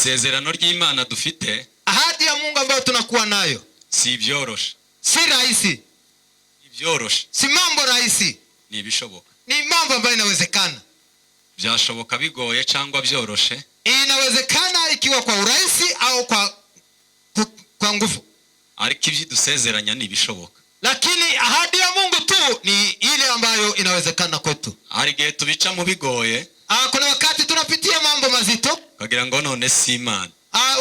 isezerano ry'Imana dufite, ahadi ya Mungu ambayo tunakuwa nayo si byoroshe, si rahisi, ibyoroshe, si mambo rahisi, ni ibishoboka. ni mambo ambayo inawezekana. Byashoboka bigoye cyangwa byoroshe, inawezekana ikiwa kwa urahisi au kwa nguvu, ariko ibyo dusezeranya ni ibishoboka. Lakini ahadi ya Mungu tu ni ile ambayo inawezekana kwetu. Arige tubica mu bigoye, kuna wakati tunapitia mambo mazito, kagira ngo none si Imana.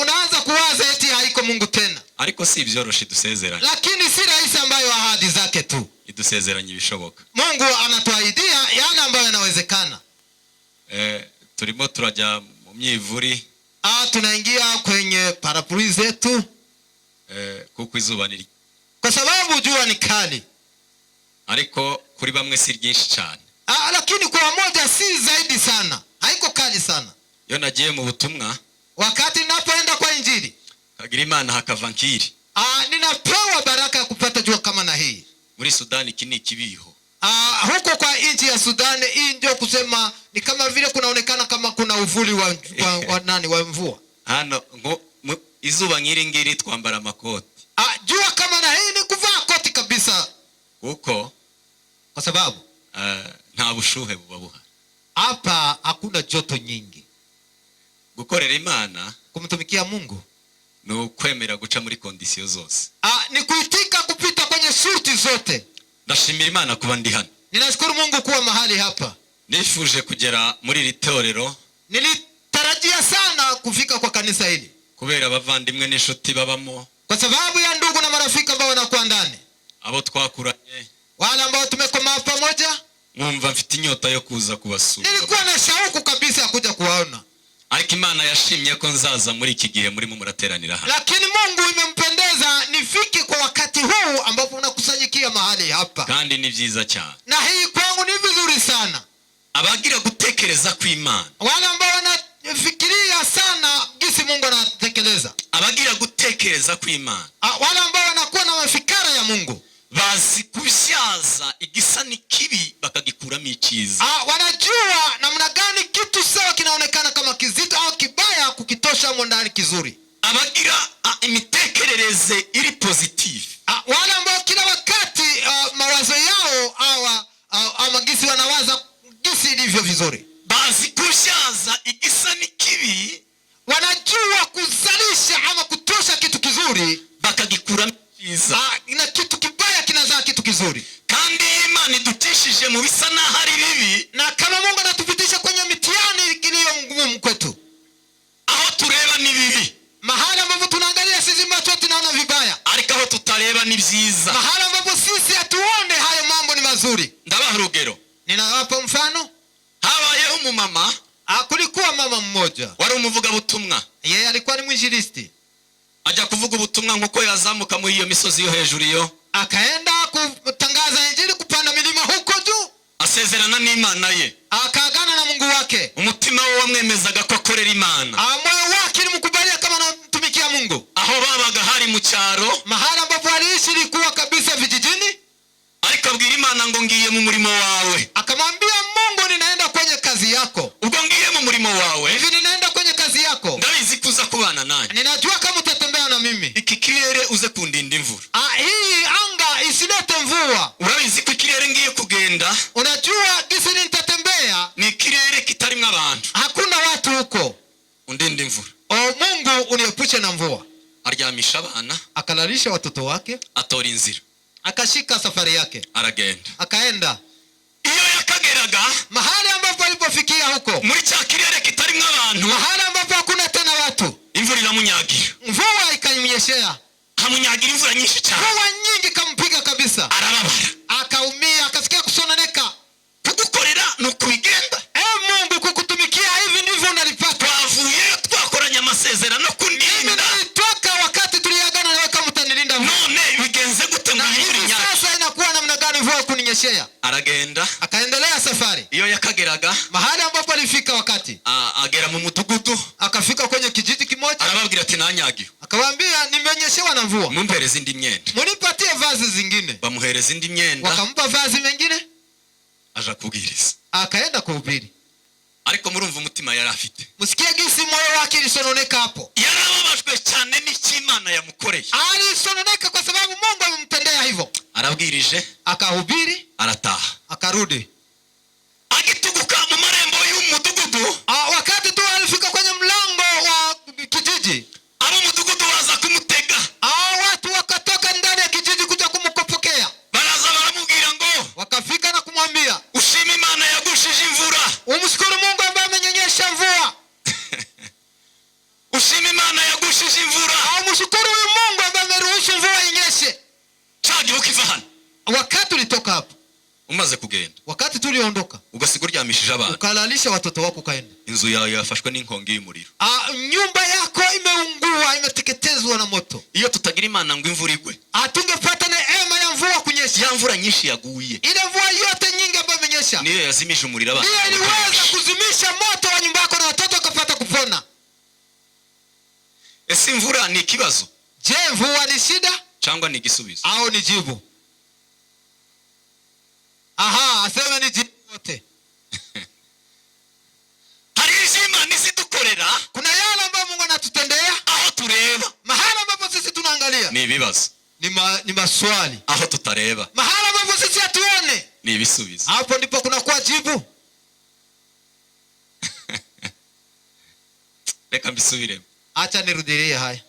Unaanza kuwaza eti haiko Mungu tena. Ariko si byoroshe dusezeranya, lakini si rahisi ambayo ahadi zake tu. Idusezeranya ibishoboka. Mungu anatuahidia yale ambayo yanawezekana. Turimo turajya mu myivuri, tunaingia kwenye parapluie zetu, kuko izuba ni, kwa sababu jua ni kali. Ariko kuri bamwe si ryinshi cyane. Lakini kwa moja si zaidi sana, haiko kali sana. Yo nagiye mu butumwa, wakati ninapoenda kwa injili, kagira Imana hakava nkiri, ninapewa baraka ya kupata jua kama na hii. Muri Sudani kini kibiho. Huko kwa nchi ya Sudani, hii ndio kusema ni kama vile kunaonekana kama kuna uvuli wa mvua. Hano izuba ngiri ngiri twambara makoti. Jua kama na hii ni kuvaa koti kabisa. Kuko kwa sababu nta bushuhe bubabuha. Hapa hakuna joto nyingi. Gukorera Imana, kumtumikia Mungu, ni ukwemera guca muri kondisiyo zose. Ni kuitika kupita kwenye shurti zote. Ndashimira Imana kuba ndi hano. Ninashukuru Mungu kuwa mahali hapa. Nifuje kugera muri iri torero. Nilitarajia sana kufika kwa kanisa hili, kubera abavandimwe n'inshuti babamo, kwa sababu ya ndugu na marafiki ambao wanakuwa ndani, abo twakuranye, wale ambao tumekoma pamoja. Mwumva mfite inyota yo kuza kubasura. Nilikuwa na shauku kabisa ya kuja kuwaona. Ariko Imana yashimye ko nzaza muri iki gihe muri mu murateranira hano. Lakini Mungu imempendeza nifike kwa wakati huu ambapo unakusanyikia mahali hapa. Kandi ni byiza cyane. Na hii kwangu ni vizuri sana. Abagira gutekereza ku Imana, wale ambao wanafikiria sana jinsi Mungu anatekeleza. Abagira gutekereza ku Imana, wale ambao wanakuwa na mafikara ya Mungu, bazi kubishaza igisa ni kibi bakagikuramo icyiza. Wanajua namna gani kitu sawa kinaonekana kama kizito au kibaya kukitosha ndani kizuri. Abagira imitekerereze iri positive, wale ambao kila wakati mawazo yao au magisi wanawaza gisi ilivyo vizuri. Bazi kushaza igisa ni kibi, wanajua kuzalisha ama kutosha kitu kizuri bakagikuramo icyiza. Na kitu kibaya kinazaa kitu kizuri. Kandi Imana idutishije mu bisa naho ari bibi, na kama Mungu anatupitisha kwenye mitihani iliyo ngumu kwetu, aho tureba ni bibi, mahali ambapo tunaangalia sisi macho tunaona vibaya, ariko aho tutareba ni byiza, mahali ambapo sisi hatuone hayo mambo ni mazuri. Ndabaha urugero. Ninawapa mfano. Habayeho umumama, kulikuwa mama mmoja wari umuvuga butumwa. Yeye alikuwa ni mwinjilisti. Ajya kuvuga ubutumwa nkuko yazamuka muri iyo misozi yo hejuru yo, akaenda kutangaza injili kupanda milima huko juu. Asezerana n'Imana ye, akaagana na Mungu wake. Umutima we wamwemezaga ko akorera Imana, moyo wake ulimkubalia kama anamtumikia Mungu. Aho babaga hari mu cyaro, mahali ambapo aliishi ilikuwa kabisa vijijini. Ariko abwira Imana ngo ngiye mu murimo wawe. Akamwambia Mungu, ninaenda kwenye kazi yako. Ubwo ngiye mu murimo wawe, hivi ninaenda kwenye kazi yako, ndabizi kuza kubana nanjye. Ninajua kama utatembea na mimi. Iki kirere uze kundinda imvura. Hii anga isilete mvua. Urabizi ko ikirere ngiye kugenda, unajua gisi nitatembea ni kirere kitarimo abantu, hakuna watu huko. Undinda imvura. Mungu uniepushe na mvua. Aryamisha abana, akalalisha watoto wake, atora inzira, akashika safari yake, aragenda. Akaenda. Iyo yakageraga, mahali ambapo alipofikia huko, muri cya kirere kitarimo abantu, mahali ambapo hakuna tena watu, imvura iramunyagira. Mvua ikamnyeshea, hamunyagira imvura nyinshi cyane, mvua nyingi kampiga kabisa. Arababara, akaumia, akasikia kusononeka. Kugukorera nukubigenda. Mungu kukutumikia hivi ndivyo unalipata. Twavuye twakoranya amasezerano kuninda, toka wakati tuliagana nawe kama utanilinda. None bigenze gute ngo imvura inyage? Sasa inakuwa namna gani mvua kuninyeshea? Aragenda, akaendelea safari. Iyo yakageraga, mahali ambapo alifika wakati, agera mu mudugudu, akafika kwenye kijiji kimoja. Arababwira ati nanyagiwe. Akawaambia nimenyeshewa na mvua, mumpereze indi myenda. Munipatie vazi zingine. Bamuhereza indi myenda, wakampa vazi mengine. Aja kubwiriza, akaenda kuhubiri. Ariko murumva umutima yari afite, musikie gisi moyo wake alisononeka hapo. yarababajwe cyane n'ikimana yamukoreye. Alisononeka kwa sababu Mungu amemtendea hivyo. Arabwirije, Akahubiri, arataha. akarudi. Agituguka mu marembo y'umudugudu, Wakati tu alifika kwenye mlango wa kijiji, abo mudugudu baza kumutega. watu wakatoka ndani ya kijiji kuja kumkopokea. Baraza baramubwira ngo, Wakafika na kumwambia, ushima Imana yagushije imvura. umshukuru Mungu ambaye amenyesha mvua. Ushima Imana yagushije imvura. Umshukuru huyu Mungu ambaye ameruhusu mvua inyeshe. Cyagiye ukiva hano. Wakati ulitoka hapo, Umaze kugenda, wakati tuliondoka, ugasiga uryamishije abantu, ukalalisha watoto wako kaenda. inzu yawe yafashwe n'inkongi y'umuriro. Nyumba yako imeungua, imeteketezwa na moto. Iyo tutagira Imana ngo imvura igwe, Hatungepata neema ya mvua kunyesha. ya mvura nyinshi yaguye Ile mvua yote nyingi ambayo imenyesha niyo yazimije umuriro abantu. ndiyo iliweza kuzimisha moto wa nyumba yako na watoto wakapata kupona. Ese imvura ni ikibazo Je, mvua ni shida cyangwa ni igisubizo? au ni jibu? Asema ni jibu wote. Hari Imana izidukorera, Kuna yale ambayo Mungu anatutendea, aho tureba mahala ambapo sisi tunaangalia ni ibibazo, ni maswali, aho tutareba mahala ambapo sisi hatuone, ni ibisubizo. hapo ndipo kunakuwa jibu. Reka mbisubiremo. Acha nirudilie haya.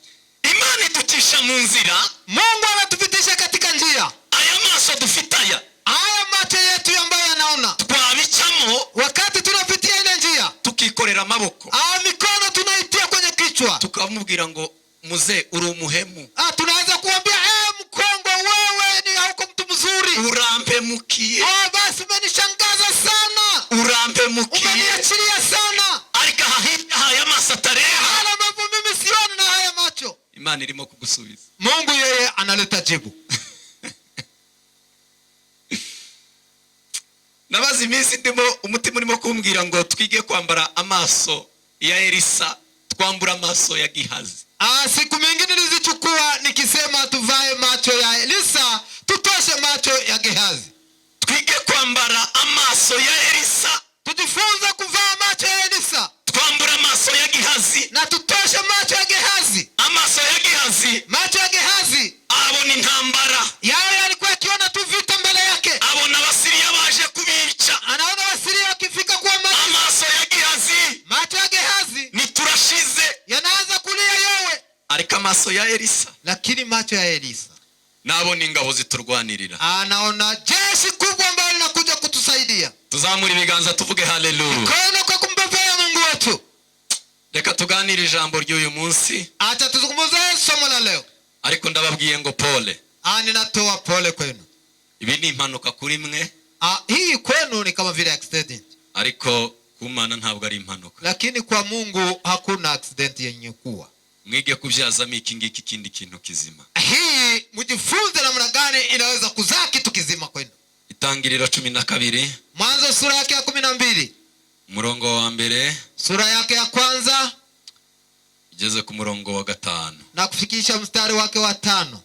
Imana iducisha mu nzira, Mungu anatupitisha katika njia. aya maso dufite aya Haya macho yetu ambayo yanaona, twabicamo wakati tunapitia ile njia, tukikorera amaboko, mikono tunaitia kwenye kichwa, tukamubwira ngo muze uri umuhemu, tunaweza kuambia mkongo, wewe ni hauko mtu mzuri, urampemukiye, basi umenishangaza sana, urampemukiye, umeniachilia sana. ariko haya maso atareba, Hala ambapo mimi sioni na haya macho, Imana irimo kugusubiza. Mungu yeye analeta jibu. Nabazi iminsi ndimo umutima urimo kumbwira ngo twige kwambara amaso ya Elisa, twambura amaso ya Gihazi. Siku mingine nilizichukua nikisema tuvae macho ya Elisa, tutoshe macho ya Gehazi. Twige kwambara amaso ya Elisa, Tujifunze kuvaa macho ya Elisa, twambura amaso ya Gihazi. na tutoshe macho ya Gehazi. Amaso ya Gihazi Macho ya Gehazi abona intambara, yao yalikuwa akiona tu vita mbele yake, abona Abasiriya baje kubica. anaona Wasiria wakifika kwa maji. Amaso ya Gihazi Macho ya Gehazi ni turashize, yanaanza kulia yowe, ariko amaso ya Elisa lakini macho ya Elisa nabona ingabo ziturwanirira. anaona jeshi kubwa ambalo linakuja kutusaidia. Tuzamura ibiganza tuvuge haleluya. Kono kwa kumbebea Mungu wetu. Reka tuganire ijambo ry'uyu munsi, Acha tuzungumze somo la leo. ariko ndababwiye ngo pole, Ninatoa pole kwenu. ibi ni impanuka kuri mwe, Hii kwenu ni kama vile accident, ariko ku Mana ntabwo ari impanuka. lakini kwa Mungu hakuna accident yenye kuwa. Mwige kubyazamo iki ngiki ikindi kintu kizima. Hii mjifunze namna gani inaweza kuzaa kitu kizima kwenu. Itangiriro 12, Mwanzo sura yake ya 12, umurongo wa mbere sura yake ya kwanza igeze ku murongo wa 5. na kufikisha mstari wake wa 5.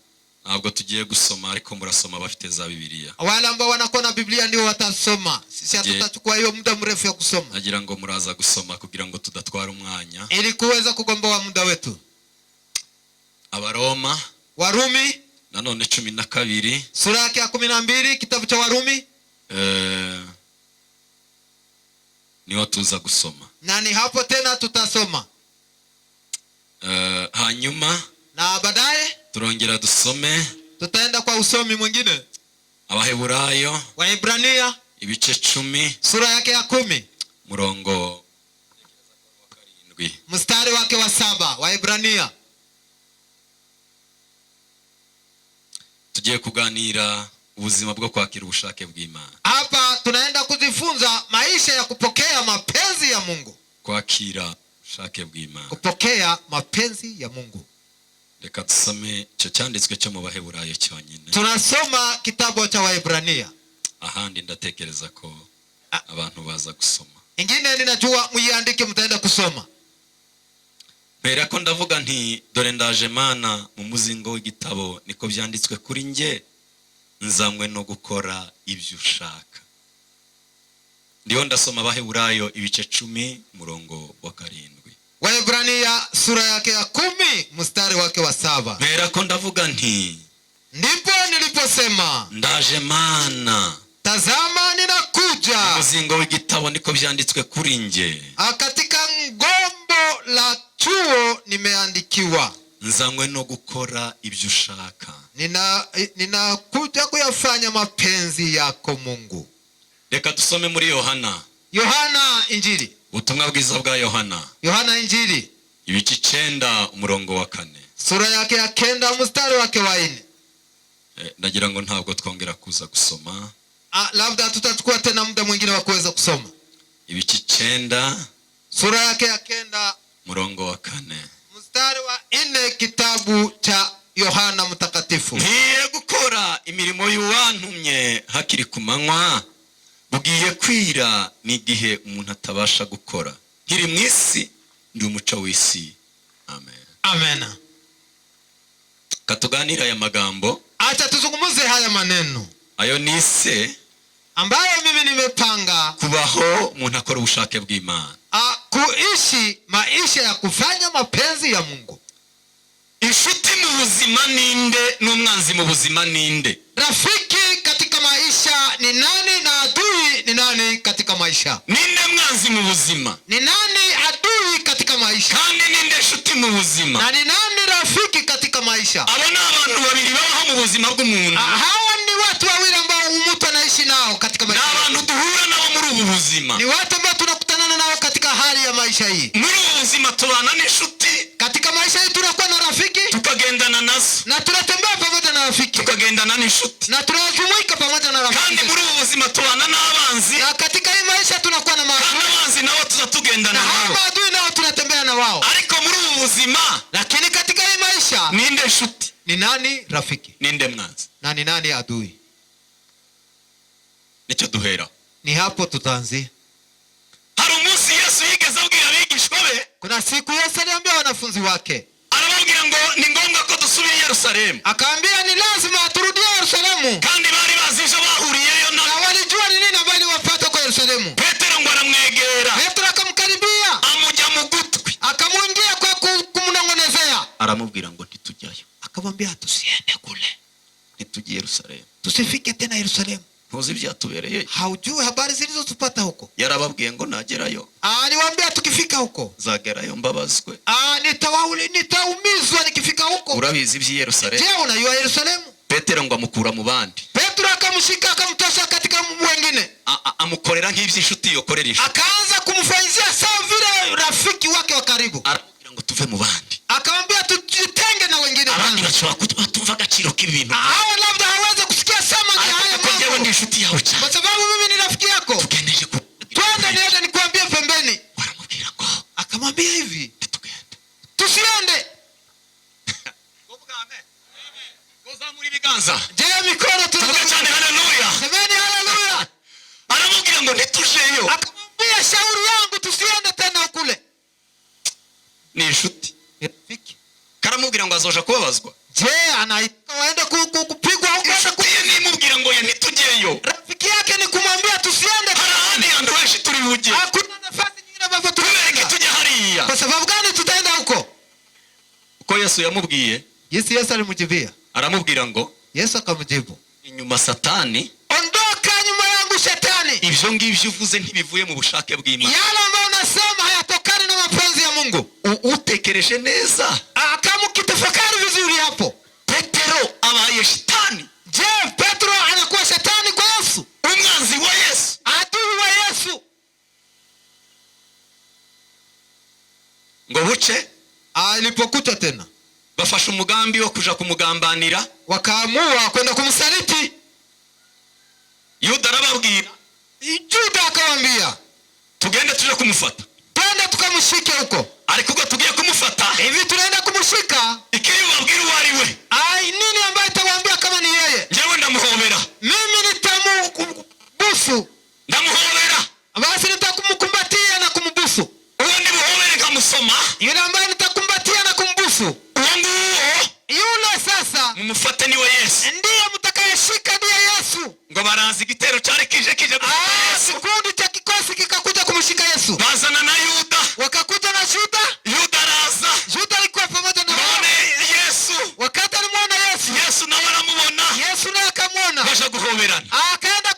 Ntabwo tugiye gusoma, ariko murasoma bafite za Bibiliya. Wale ambao wanakuwa na Biblia ndio watasoma. Sisi hatutachukua hiyo muda mrefu ya kusoma, Nagira ngo muraza gusoma kugira ngo tudatwara umwanya. ili kuweza kugomboa muda wetu. Abaroma Warumi nanone 12, sura yake ya 12, kitabu cha Warumi, niho tuza gusoma. na ni hapo tena tutasoma, Hanyuma na baadaye turongera dusome tutaenda kwa usomi mwingine. Abaheburayo Waebrania ibice 10, sura yake ya 10, murongo wa 7, mstari wake wa 7. Waebrania. tugiye kuganira ubuzima bwo kwakira ubushake bw'Imana. Hapa tunaenda kujifunza maisha ya kupokea mapenzi ya Mungu. Kwakira ubushake bw'Imana. Kupokea mapenzi ya Mungu. Reka dusome icyo cyanditswe cyo mu Baheburayo cyonyine. Tunasoma kitabu cha Waebrania. Ahandi ndatekereza ko abantu baza gusoma. Ingine ninajua muiandike, mtaenda kusoma. Mbere ko ndavuga nti dore ndaje Mana mu muzingo w'igitabo, niko byanditswe kuri nge, nzamwe no gukora ibyo ushaka. Ndiyo ndasoma Abaheburayo ibice 10 murongo wa 7. Waebrania sura yake ya 10 mstari wake wa 7. Berako ndavuga nti Ndipo niliposema, ndaje Mana, tazama ninakuja. umuzingo w'igitabo niko byanditswe kuri nge. Katika ngombo la chuo nimeandikiwa, Nzanywe no gukora ibyo ushaka. Ninakuja kuyafanya mapenzi yako Mungu. Reka dusome muri Yohana Injili. Ubutumwa bwiza bwa Yohana Injili ibice 9 umurongo wa 4. sura yake ya 9 mstari wake wa 4. Ndagira ngo ntabwo twongera kuza gusoma. Labda tutachukua tena muda mwingine wa kuweza kusoma. Ibice 9 sura yake ya 9 umurongo wa 4. mstari wa 4 kitabu cha Yohana mtakatifu. Ngiye gukora imirimo y'uwantumye hakiri kumanywa, bugiye kwira n'igihe umuntu atabasha gukora. Nkiri mu isi ndi umuco w'isi. Amen. Amen. Katuganira aya magambo. Acha tuzungumuze haya maneno. Ayo nise ambayo mimi nimepanga kubaho umuntu akora ubushake bw'Imana. Kuishi maisha ya kufanya mapenzi ya Mungu. Inshuti mu buzima ninde n'umwanzi mu buzima ninde? Rafiki katika maisha ni nani na adui ni nani katika maisha? Ninde mwanzi mu buzima? Ni nani adui katika maisha? Kandi ninde inshuti mu buzima? Na ni nani rafiki katika maisha? Abona abantu babiri babaho mu buzima bw'umuntu. Hawa ni watu wawili ambao mtu anaishi nao katika maisha. Na abantu duhura nabo muri ubu buzima. Ni watu ambao tunakutana nao katika hali ya maisha hii. Muri ubu buzima tubana n'inshuti. Katika maisha hii tunakuwa na rafiki, tukagendana nazo, na tunatembea pamoja na rafiki, tukagendana n'inshuti, na tunajumuika pamoja na rafiki. Kandi muri ubu buzima tubana n'abanzi. Na katika hii maisha tunakuwa na maadui. N'abanzi nabo tuzatugendana nabo. Na maadui nao tunatembea na wao. Ariko muri ubu buzima, lakini katika hii maisha ninde inshuti? Ni nani rafiki? Ninde mwanzi? Na ni nani adui? Nicyo duhera. Ni hapo tutaanzia. Hari umunsi Yesu yigeze abwira abigishwa be. Kuna siku Yesu aliambia wanafunzi wake. Arababwira ngo ni ngombwa ko dusubira i Yerusalemu. Akaambia ni lazima turudie Yerusalemu. Kandi bari bazi ejo bahuriyeyo na walijua ni nini ambayo wapata kwa Yerusalemu. Petero ngo aramwegera. Petero akamkaribia. Amujya mu gutwi. Akamwingia kwa kumnongonezea. Aramubwira ngo ntitujyayo. Akamwambia tusiende kule. Ntitujye Yerusalemu. Tusifike tena Yerusalemu. Ntuzi byatubereye. Haujui habari zilizotupata huko. Yarababwiye ngo nagerayo. Aliwaambia tukifika huko zagerayo mbabazwe. Nitaumizwa nikifika huko. Urabizi by'i Yerusalemu. Je, unajua Yerusalemu? Petero ngo amukura mu bandi. Petero akamshika akamtosha katika wengine. Amukorera nk'iby'inshuti yokorera inshuti. Akaanza kumfanyia sawa vile rafiki wake wa karibu. Arabwira ngo tuve mu bandi. Akamwambia tujitenge na wengine. Abandi bashobora kutumva agaciro k'ibintu. Hao labda hawezi kusikia sama ya haya mambo. Kwa ndi inshuti yawe cyane. Kwa sababu mimi ni rafiki yako. Tugendeje ku. Twende niende nikwambie pembeni. Aramubwira ngo. Akamwambia hivi. Tusiende. Gozamuri biganza. Je, mikono tunakuja cyane haleluya. Semeni haleluya. Aramubwira ngo ntitujeyo. Akamwambia shauri yangu tusiende tena kule. Ni inshuti. Rafiki. Karamubwira ngo azoja kubabazwa. Je, anaenda kupigwa huko? Inshuti ye nimubwira ngo ntitujeyo. Rafiki yake ni kumwambia tusiende. Harahandi hantu henshi turi buje. Hakuna nafasi nyingine ambapo tunaenda. Tujye hariya. Kwa sababu gani tutaenda huko? Uko Yesu yamubwiye. Yesu alimjibia. Aramubwira ngo. Yesu akamjibu. Inyuma Satani. Ondoka nyuma yangu Shetani. Ibyo ngibyo uvuze ntibivuye mu bushake bw'Imana. Yale ambayo unasema hayatokani na mapenzi ya Mungu. Utekereje neza. Kama ukitafakari vizuri hapo. Petero abaye Shetani. Je, Petro anakuwa Shetani kwa Yesu? Umwanzi wa Yesu. Adui wa Yesu. Ngo buce. Ilipokuta tena. Bafasha umugambi wo kuja kumugambanira. Wakaamua kwenda kumsaliti. Yuda arababwira. Yuda akamwambia. Tugende tuje kumufata. Twende tukamshike huko. Ariko ubwo tugiye kumufata. Hivi tunaenda kumshika. Ikiyo babwira uwari we. Nini ambaye atawaambia kama ni yeye? Njyewe ndamuhobera. Mimi nitamubusu. Ndamuhobera. Basi nitakumkumbatia na kumbusu. Uwo ndi buhobere kamusoma. Yule ambaye nitakumbatia na kumbusu. Uwo nguwo. Yule sasa. Mumufate ni we Yesu. Ndiye mtakayeshika ndiye Yesu. Ngo barazi igitero cyari kije Yesu. Kikundi cha kikosi kikakuja kumshika Yesu. Bazana na Yuda. Wakakuja na Yuda. Yuda araza. barahoberana akaenda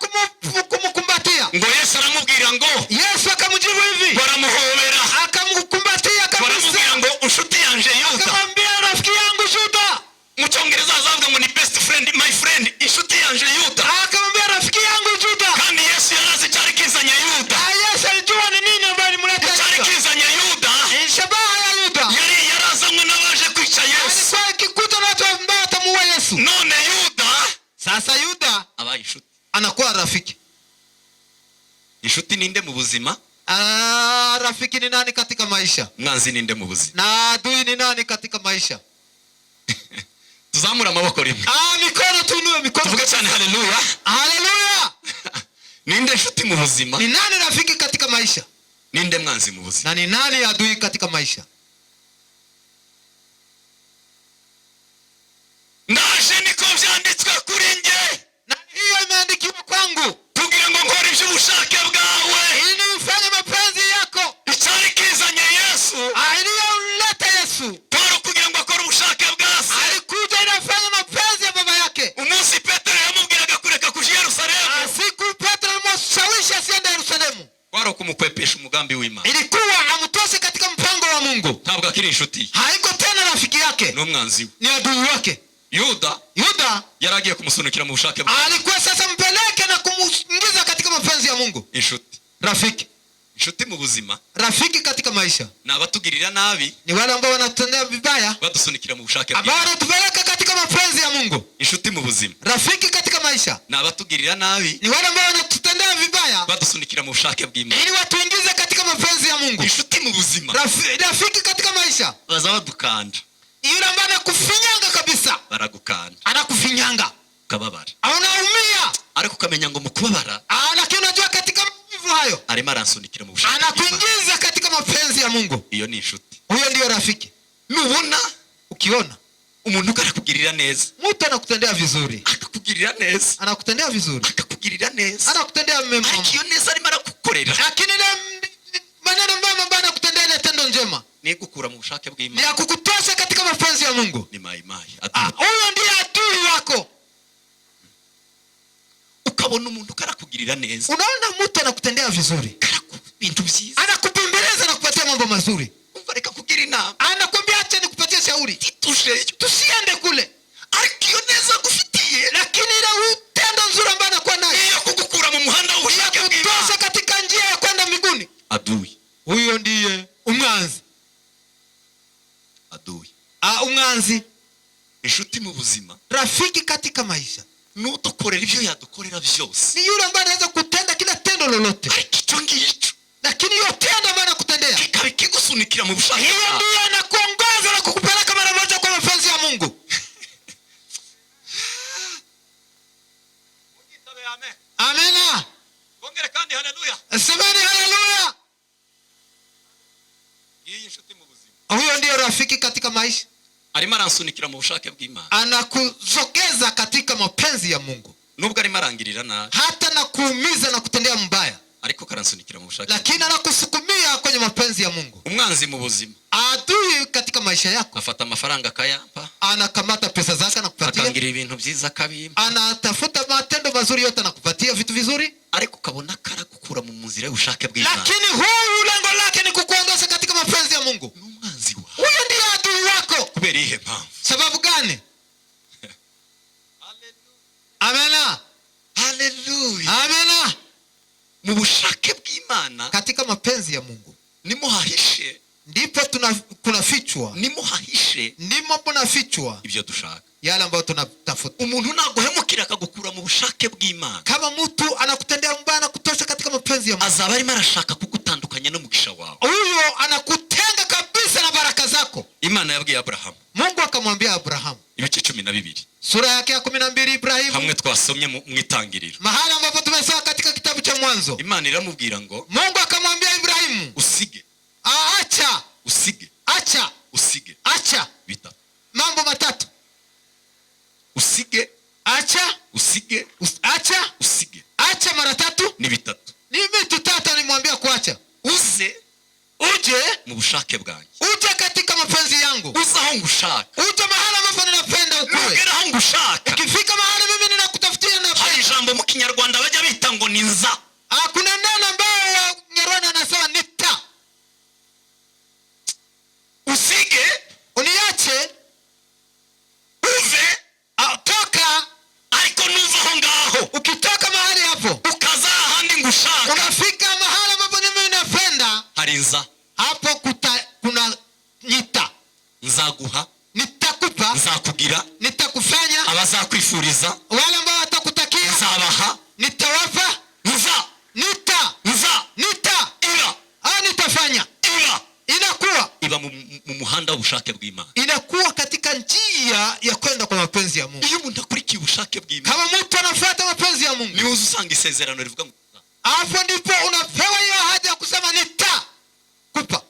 kumukumbatia. ngo Yesu aramubwira ngo Yesu akamjibu hivi, baramuhobera akamkumbatia baramubwira kabisa, ngo inshuti yanje Yuda. akamwambia rafiki yangu Yuda. Mu Cyongereza azavuga ngo ni best friend, my friend, inshuti yanje Yuda. Akamwambia rafiki yangu Yuda. Kandi Yesu yarazi cyari kizanye Yuda. Yesu alijua ni nini ambayo ilimleta Cyari Yuda. kizanye Yuda Shabaha ya Yuda yari yarazanywe n'abaje kwica Yesu. alikuwa ikikuta na watu ambao watamuua Yesu. None Yuda Sasa Yuda abaye inshuti. anakuwa rafiki. Inshuti ninde mu buzima? Rafiki ni nani katika maisha? Mwanzi ninde mu buzima? Na adui ni nani katika maisha? Tuzamura amaboko rimwe. Mikono tuinue mikono. Tuvuge cyane haleluya. Haleluya. Ninde inshuti mu buzima? Ni nani rafiki katika maisha? Ninde mwanzi mu buzima? Na ni nani adui katika maisha? Ndaje niko byanditswe kuri nge. Na hiyo imeandikiwa kwangu kugira ngo nkore ibyo ubushake bwawe. ili ufanye mapenzi yako. Icyari kizanye Yesu Iliyomleta Yesu kwari kugira ngo akore ubushake bwa Se. alikuja ili afanye mapenzi ya baba yake. Umunsi Petero yamubwiraga kureka kuja Yerusalemu, Siku Petro alimshawishi asiende Yerusalemu, kwari kumukwepesha umugambi w'Imana. ilikuwa amtoshe katika mpango wa Mungu. Ntabwo akiri inshuti, Haiko tena rafiki yake, n'umwanzi we. ni adui wake. Yuda yaragiye kumusunikira mu bushake bwa alikuwa sasa mpeleke na kumuingiza katika mapenzi ya Mungu. inshuti. Rafiki, Inshuti mu buzima rafiki katika maisha ni abatugirira nabi, ni wale ambao wanatutendea vibaya, badusunikira mu bushake ambao bw'Imana. wanatupeleka katika mapenzi ya Mungu. Inshuti mu buzima Rafiki katika maisha ni abatugirira nabi, ni wale ambao wanatutendea vibaya badusunikira mu bushake bw'Imana. ili watuingize katika mapenzi ya Mungu. Inshuti mu buzima Rafiki katika maisha baza badukanda, yule ambaye anakufinyanga kabisa, baragukanda anakufinyanga, ukababara, unaumia, ariko ukamenya ngo mu kubabara lakini unajua katika maumivu hayo arimo aransunikira mu bushake bw'Imana. anakuingiza katika mapenzi ya Mungu. Iyo ni inshuti. Huyo ndio rafiki. Nubona Ukiona umuntu arakugirira neza, mtu anakutendea vizuri, akakugirira neza, anakutendea vizuri, akakugirira neza, anakutendea mema, ariko iyo neza arimo aragukorera lakini ile maneno mema ambayo anakutendea ile tendo njema ni gukura mu bushake ni bw'Imana. ya kukutosha katika mapenzi ya Mungu. Ni mayimayi. Huyo ndiye adui wako. Ukabona umuntu karakugirira neza, Unaona mtu anakutendea vizuri, bintu byiza, anakupembeleza na kupatia mambo mazuri, umva reka kugira inama, anakwambia acha nikupatie shauri, titujeyo, tusiende kule, ariko iyo neza agufitiye, lakini ile utendo nzuri ambayo anakuwa nayo iyo kugukura mu muhanda w'ubushake kutosha bw'Imana. katika njia ya kwenda mbinguni. Adui, Huyo ndiye umwanzi. adui. Umwanzi. Inshuti mu buzima Rafiki katika maisha nudukorera ibyo yadukorera byose, ni yule ambaye anaweza kutenda kila tendo lolote, ariko icyo ngicyo lakini hiyo tendo ambayo anakutendea kikaba ikigusunikira mu bushake hiyo bwawe. ndiyo anakuongoza na kukupeleka mara moja kwa mapenzi ya Mungu. Amina. Bongere kandi haleluya. Semeni haleluya. Iyi inshuti mu buzima Huyo ndiyo rafiki katika maisha, arimo aransunikira mu bushake bw'Imana, anakuzogeza katika mapenzi ya Mungu, nubwo arimo arangirira nabi, hata na kuumiza na kutendea mbaya, ariko karansunikira mu bushake. lakini anakusukumia kwenye mapenzi ya Mungu. Umwanzi mu buzima Adui katika maisha yako afata amafaranga akayampa, anakamata pesa zake anakupatia, akangira ibintu byiza akabimpa, anatafuta matendo mazuri yote anakupatia vitu vizuri, ariko ukabona karagukura mu nzira y'ubushake bw'Imana. lakini huyu lengo lake ni kukuongoza katika mapenzi ya Mungu. Ni umwanzi wawe. Huyo ndiye adui wako. Kubera ihe mpamvu? Sababu gani? Amena. Haleluya. Amena. Mu bushake bw'Imana Katika mapenzi ya Mungu nimo hahishe, ndipo kunafichwa, nimo hahishe ndimo kunafichwa ibyo dushaka. yale ambayo tunatafuta. Umuntu naguhemukira akagukura mu bushake bw'Imana, Kama mtu anakutendea mbaya na kutosha katika mapenzi ya Mungu, azaba arimo arashaka kugutandukanya n'umugisha wawe. huyo anakutenga kabisa na baraka zako. Imana yabwiye Abrahamu, Mungu akamwambia Abrahamu, ibice 12 sura yake ya 12, Ibrahimu, hamwe twasomye mu itangiriro. mahali ambapo tumesoma katika kitabu cha Mwanzo. Imana iramubwira ngo Mungu akamwambia Ibrahimu, usige, acha, usige, acha, usige acha bitatu. mambo matatu: Usige, acha, usige, acha, usige. acha mara tatu. Ni bitatu. Ni vitu tatu alimwambia kuacha. Uze Uje, mu bushake bwanjye, uje katika mapenzi yangu, uze aho ngushaka, uje mahali ambapo ninapenda ukuwe. ugera aho ngushaka. Ukifika mahali mimi ninakutafutia na Hari ijambo nzaguha, nitakupa, nzakugira, nitakufanya, abazakwifuriza, wale ambao watakutakia, nzabaha, nitawapa, nza ira nitafanya. iba Inakuwa iba mu muhanda w'ubushake bw'Imana. inakuwa katika njia ya kwenda kwa mapenzi ya Mungu. Iyo umuntu akurikiye ubushake bw'Imana, Kama mtu anafuata mapenzi ya Mungu, niwe usanga isezerano rivuga ngo hapo ndipo unapewa hiyo ahadi ya kusema nitakupa.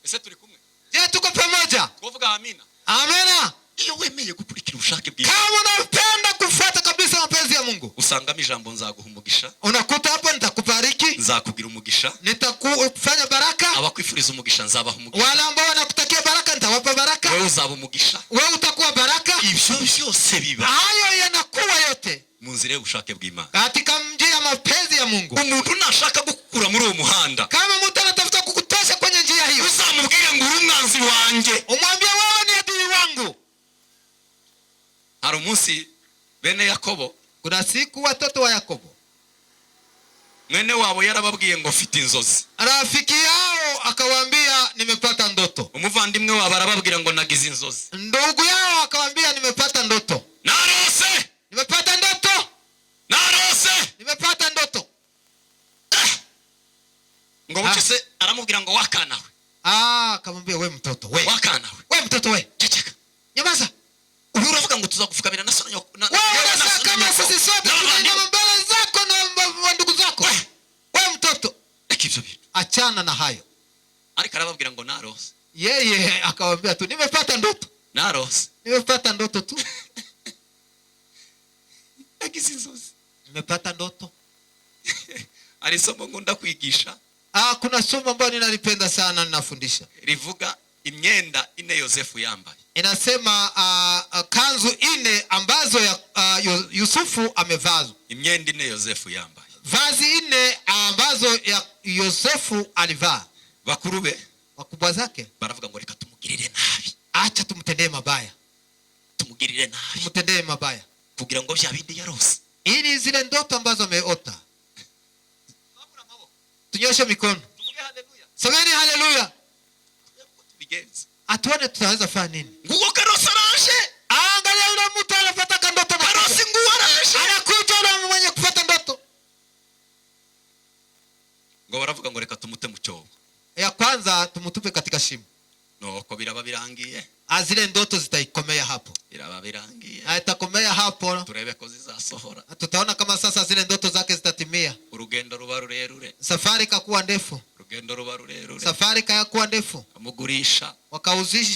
ese turi kumwe? Je, tuko pamoja? Kuvuga amina. Amena. Iyo wemeye gukurikira ubushake bw'Imana, Kama unapenda kufuata kabisa mapenzi ya Mungu, usangamo ijambo nzaguha umugisha, unakuta hapo nitakubariki, nzakugira umugisha, nitakufanya baraka, abakwifuriza umugisha nzabaha umugisha, wale ambao wanakutakia baraka nitawapa baraka, wewe uzaba umugisha. wewe utakuwa baraka. Ibyo byose biba Hayo yanakuwa yote mu nzira y'ubushake bw'Imana. katika njia ya mapenzi ya Mungu. Umuntu nashaka gukura muri uwo muhanda, Kama mtu anatafuta kukutosha kwenye njia hiyo, uzamubwire ngo uri umwanzi wanjye. umwambie wewe ni adui wangu. Hari umunsi bene Yakobo, Kuna siku watoto wa Yakobo, mwene wabo yarababwiye ngo mfite inzozi. rafiki yao akawaambia nimepata ndoto. Umuvandimwe wabo arababwira ngo nagize inzozi. Ndugu yao akawaambia nimepata ndoto. Narose, Nimepata ndoto. narose. Nimepata ndoto. Ngo bukise aramubwira ngo wakanawe. Akamwambia we mtoto we. Wakanawe. We mtoto we. Ceceka. Nyamaza. Ubu uravuga ngo tuzagufukamira na sono Wewe unasema kama sisi sote tunaenda mbele zako na ndugu zako. We mtoto. Ekivyo bintu. Achana na hayo. Ariko arababwira ngo narose. Yeye akamwambia tu nimepata ndoto. Narose. Nimepata ndoto tu. Nagize inzozi. Nimepata ndoto. Ari somo ngunda kwigisha. Kuna somo ambalo ninalipenda sana ninafundisha. Rivuga imyenda ine Yosefu yambaye. Inasema kanzu ine ambazo Yusufu amevaa. Imyenda ine Yosefu yambaye. Vazi ine ambazo Yosefu alivaa. Bakurube wakubwa zake baravuga ngo reka tumugirire nabi. Acha tumtendee mabaya. Tumugirire nabi. Tumtendee mabaya. Kugira ngo bya bindi yarose. Ili zile ndoto ambazo ameota. Tunyoshe mikono. Tumuge haleluya. Semeni haleluya. Tubigenze. Atuone tutaweza fanya nini? Ngugo karosa raje. Angalia yule mtu anapata ndoto. Karosi nguo raje. Anakuja yule mwenye kupata ndoto. Ngo baravuga ngo reka tumute mu cyobo. Ya kwanza tumutupe katika shimo. Nuko biraba birangiye. Zile ndoto zitaikomea hapo. Biraba birangiye. Itakomea hapo. Turebe ko zizasohora. Tutaona kama sasa zile ndoto zake zitatimia. Urugendo ruba rurerure. Safari ikakuwa ndefu. Urugendo ruba rurerure. Safari ikakuwa ndefu. Amugurisha.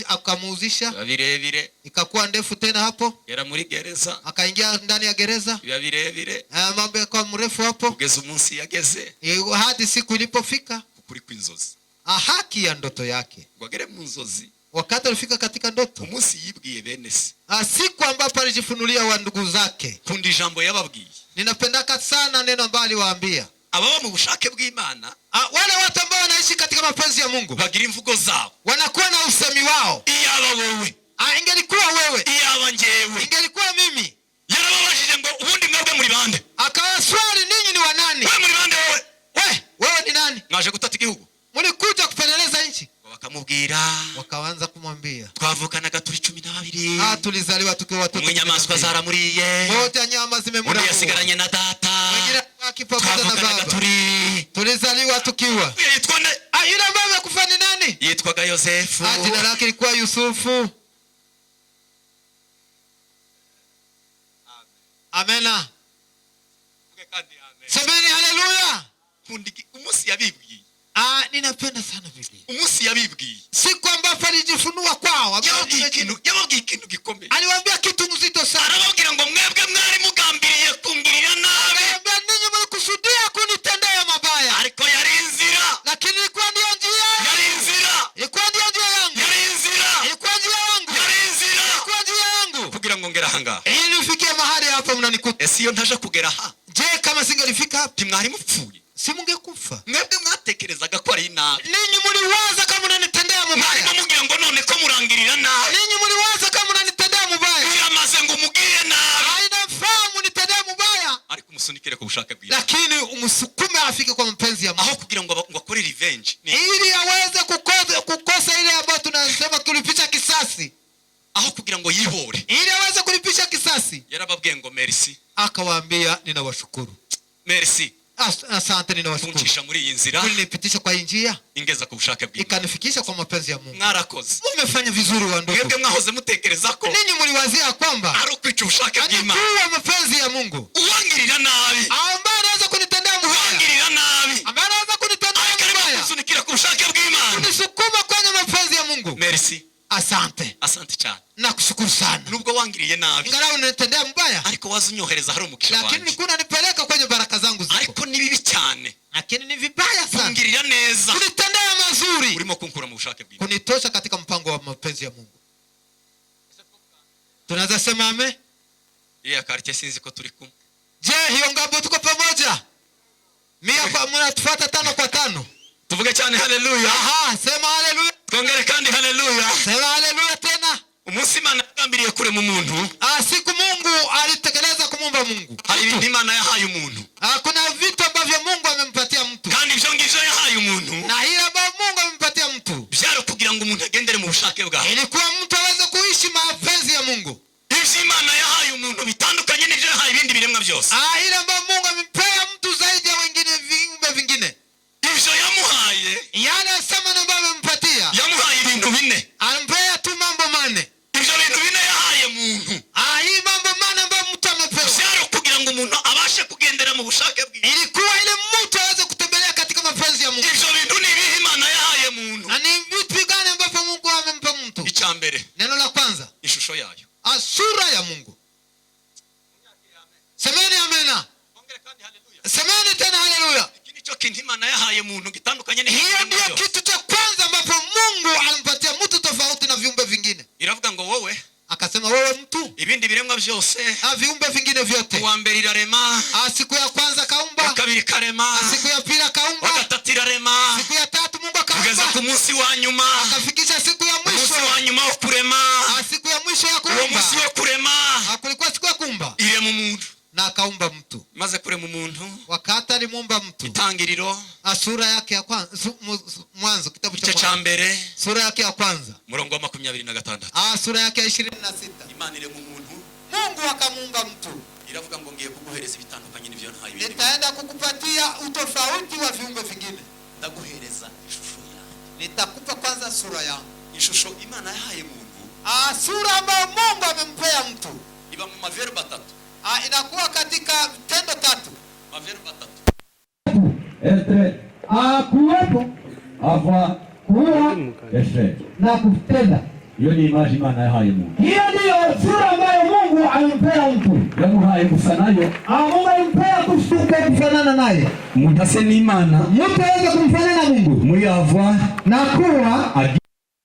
Akamuuzisha. Birebire. Ikakuwa ndefu tena hapo. Yera muri gereza. Akaingia ndani ya gereza. Birebire. Mambo yakawa mrefu hapo. Kugeza umunsi yageze. Hadi siku ilipofika. Kuri kw'inzozi. Haki ya ndoto yake. Gwagere mu nzozi. Wakati alifika katika ndoto. Umunsi yibwiye bene se. Siku ambapo alijifunulia wa ndugu zake. Kundi ijambo yababwiye. Ninapendaka sana neno ambalo aliwaambia. Ababa mu bushake bw'Imana. Wale watu ambao wanaishi katika mapenzi ya Mungu. Bagira imvugo zabo. Wanakuwa na usemi wao. Iyaba wowe. Ingelikuwa wewe. Iyaba njewe. Ingelikuwa mimi. Yarababajije ngo ubundi mwebwe muri bande. Akawaswali ninyi ni wa nani? Wewe muri bande wewe. Wewe ni nani? Mwaje gutata igihugu. Mlikuja kupeleleza nchi. Bakamubwira. Wakaanza kumwambia. Twavukanaga turi 12. Tulizaliwa tukiwa watoto. Munyamaswa zaramuriye. Wote nyama zimemura. Undi yasigaranye na data. Wengine akipamoja na baba. Tulizaliwa tukiwa. Yitwa nde? Yule ambaye amekufa ni nani? Yitwaga Yosefu. Jina lake lilikuwa Yusufu. Amena. Semeni haleluya. Umunsi yabibwiye. Ninapenda sana Biblia. Umunsi yabibwiye. Siku ambapo alijifunua kwao. Yababwiye ikintu gikomeye. Aliwaambia kitu mzito sana. Arababwira ngo mwebwe mwari mugambiriye kungirira nabi. Aliwaambia ninyi mlikusudia kunitendea mabaya. Ariko yari inzira. Lakini ilikuwa ndio njia. Yari inzira. Ilikuwa ndio njia yangu. Yari inzira. Ilikuwa njia yangu. Yari inzira. Ilikuwa njia yangu. Kugira ngo ngera hanga. Ili nifikie mahali hapa mnanikuta. Iyo ntaje kugera ha. Je, kama singelifika hapa Timwari mupfuye. si mungekufa. Mwebwe mwatekerezaga ko ari nabi. Ninyi mliwaza kama mnanitendea mabaya. Mwari mugira ngo none ko murangirira nabi. Ninyi mliwaza kama mnanitendea mabaya. Uyamaze ngo mugire nabi. Hainafaa mnitendee mabaya. Ariko umusunikire ku bushake bwiwe. Lakini umsukume afike kwa mapenzi ya Mungu. Aho kugira ngo akore revenge. Ili aweze kukosa ile ambayo tunasema tulipicha kisasi. kugira ngo yihore, ili aweze kulipisha kisasi. yarababwiye ngo merci, Akawaambia ninawashukuru, merci asante, ninawashukuru kuncisha muri iyi nzira, kulinipitisha kwa njia ingeza ku bushake bw'Imana, ikanifikisha kwa mapenzi ya Mungu. mwarakoze. Umefanya vizuri wa ndugu. Mwebwe mwahoze mutekereza ko Ninyi mliwazia kwamba ari ukwica ubushake bw'Imana, kwa mapenzi ya Mungu. uwangirira nabi, Ambaye anaweza kunitendea mbaya, uwangirira nabi, ambaye anaweza kunitendea mbaya, kusunikira ku bushake bw'Imana, unisukuma kwenye mapenzi ya Mungu. merci, Asante, asante cyane. nakushukuru sana. Nubwo wangiriye nabi, Ingawa unanitendea mbaya, ariko wazunyohereza hari umukisha lakini wanjye, nikuna nipeleka kwenye baraka zangu ziko. ariko ni bibi cyane Lakini ni vibaya sana kungirira neza, kunitendea mazuri, urimo kunkura mu bushake bw'Imana, kunitosha katika mpango wa mapenzi ya Mungu. Tunaweza sema amen? ya quartier sinzi ko turi kumwe. Je, hiyo ngabo tuko pamoja? Mnatufuata 5 kwa 5. Tuvuge cyane haleluya. Aha, sema haleluya. Twongere kandi haleluya. Sema haleluya tena. Umunsi Imana yagambiriye kure mu muntu, Siku Mungu alitekeleza kumuumba Mungu. hari ibintu Imana yahaye umuntu, Kuna vitu ambavyo Mungu amempatia mtu. kandi ibyo ngibyo yahaye umuntu Na hili ambavyo Mungu amempatia mtu, byari kugira ngo umuntu agendere mu bushake bwawe. ilikuwa mtu aweze kuishi mapenzi ya Mungu. Ibyo Imana yahaye umuntu bitandukanye n'ibyo yahaye ibindi biremwa byose. Ile ambayo Mungu amempea mtu zaidi ya wengine viumbe vingine. Ibyo yamuhaye, Yale asema ambayo amempatia, yamuhaye ibintu bine. alimpea tu mambo 4. Ibyo bintu bine yahaye umuntu, Hii mambo 4 ambayo mtu amepewa, byari kugira ngo umuntu abashe kugendera mu bushake bwe. ilikuwa ile mtu aweze kutembelea katika mapenzi ya Mungu. Ibyo bintu ni ibihe Imana yahaye umuntu? Na ni vitu gani ambavyo Mungu amempa mtu? Icya mbere, Neno la kwanza, ishusho yayo. sura ya Mungu. Semeni amena. Semeni tena haleluya. Iki nicyo kintu Imana yahaye umuntu gitandukanye Hiyo n'ibindi ndio byose. kitu cha kwanza ambapo Mungu alimpatia mtu tofauti na viumbe vingine. Iravuga ngo wowe, Akasema wewe mtu, ibindi biremwa byose, viumbe vingine vyote. uwa mbere irarema, Siku ya kwanza kaumba, uwa kabiri karema, siku ya pili uwa kaumba, gatatu irarema, siku ya tatu Mungu kugeza akaumba, ku munsi wa nyuma, akafikisha siku ya umunsi mwisho. wa nyuma wo kurema. Siku ya mwisho ya Uwo kuumba, munsi wo kurema kulikuwa siku ya kuumba, irema umuntu, na akaumba mtu. maze kurema umuntu, Wakati alimuumba mtu, itangiriro sura yake ya kwanza, Mwanzo kitabu igice cha cya Mwanzo, mbere sura yake ya kwanza, murongo wa 26. sura yake ya 26. Imana irema umuntu, Mungu akamuumba mtu. iravuga ngo ngiye kuguhereza ibitandukanye n'ibyo ntaye ibindi. Nitaenda kukupatia utofauti wa viumbe vingine. Ndaguhereza ishusho yanjye. Nitakupa kwanza sura yangu. Ishusho Imana yahaye umuntu Sura ambayo Mungu amempea mtu iba mu maverbe 3. inakuwa katika tendo 3. Maverbe 3. Être, kuwepo, avoir, kuwa, être. na kutenda. Hiyo ni image Imana yahaye Mungu. Hiyo ndiyo sura ambayo Mungu amempea mtu. Yamuhaye gusa nayo. Mungu alimpea kufanana naye. Umuntu ase n'Imana. Mtu aweze kumfanana Mungu. Muri avoir Na kuwa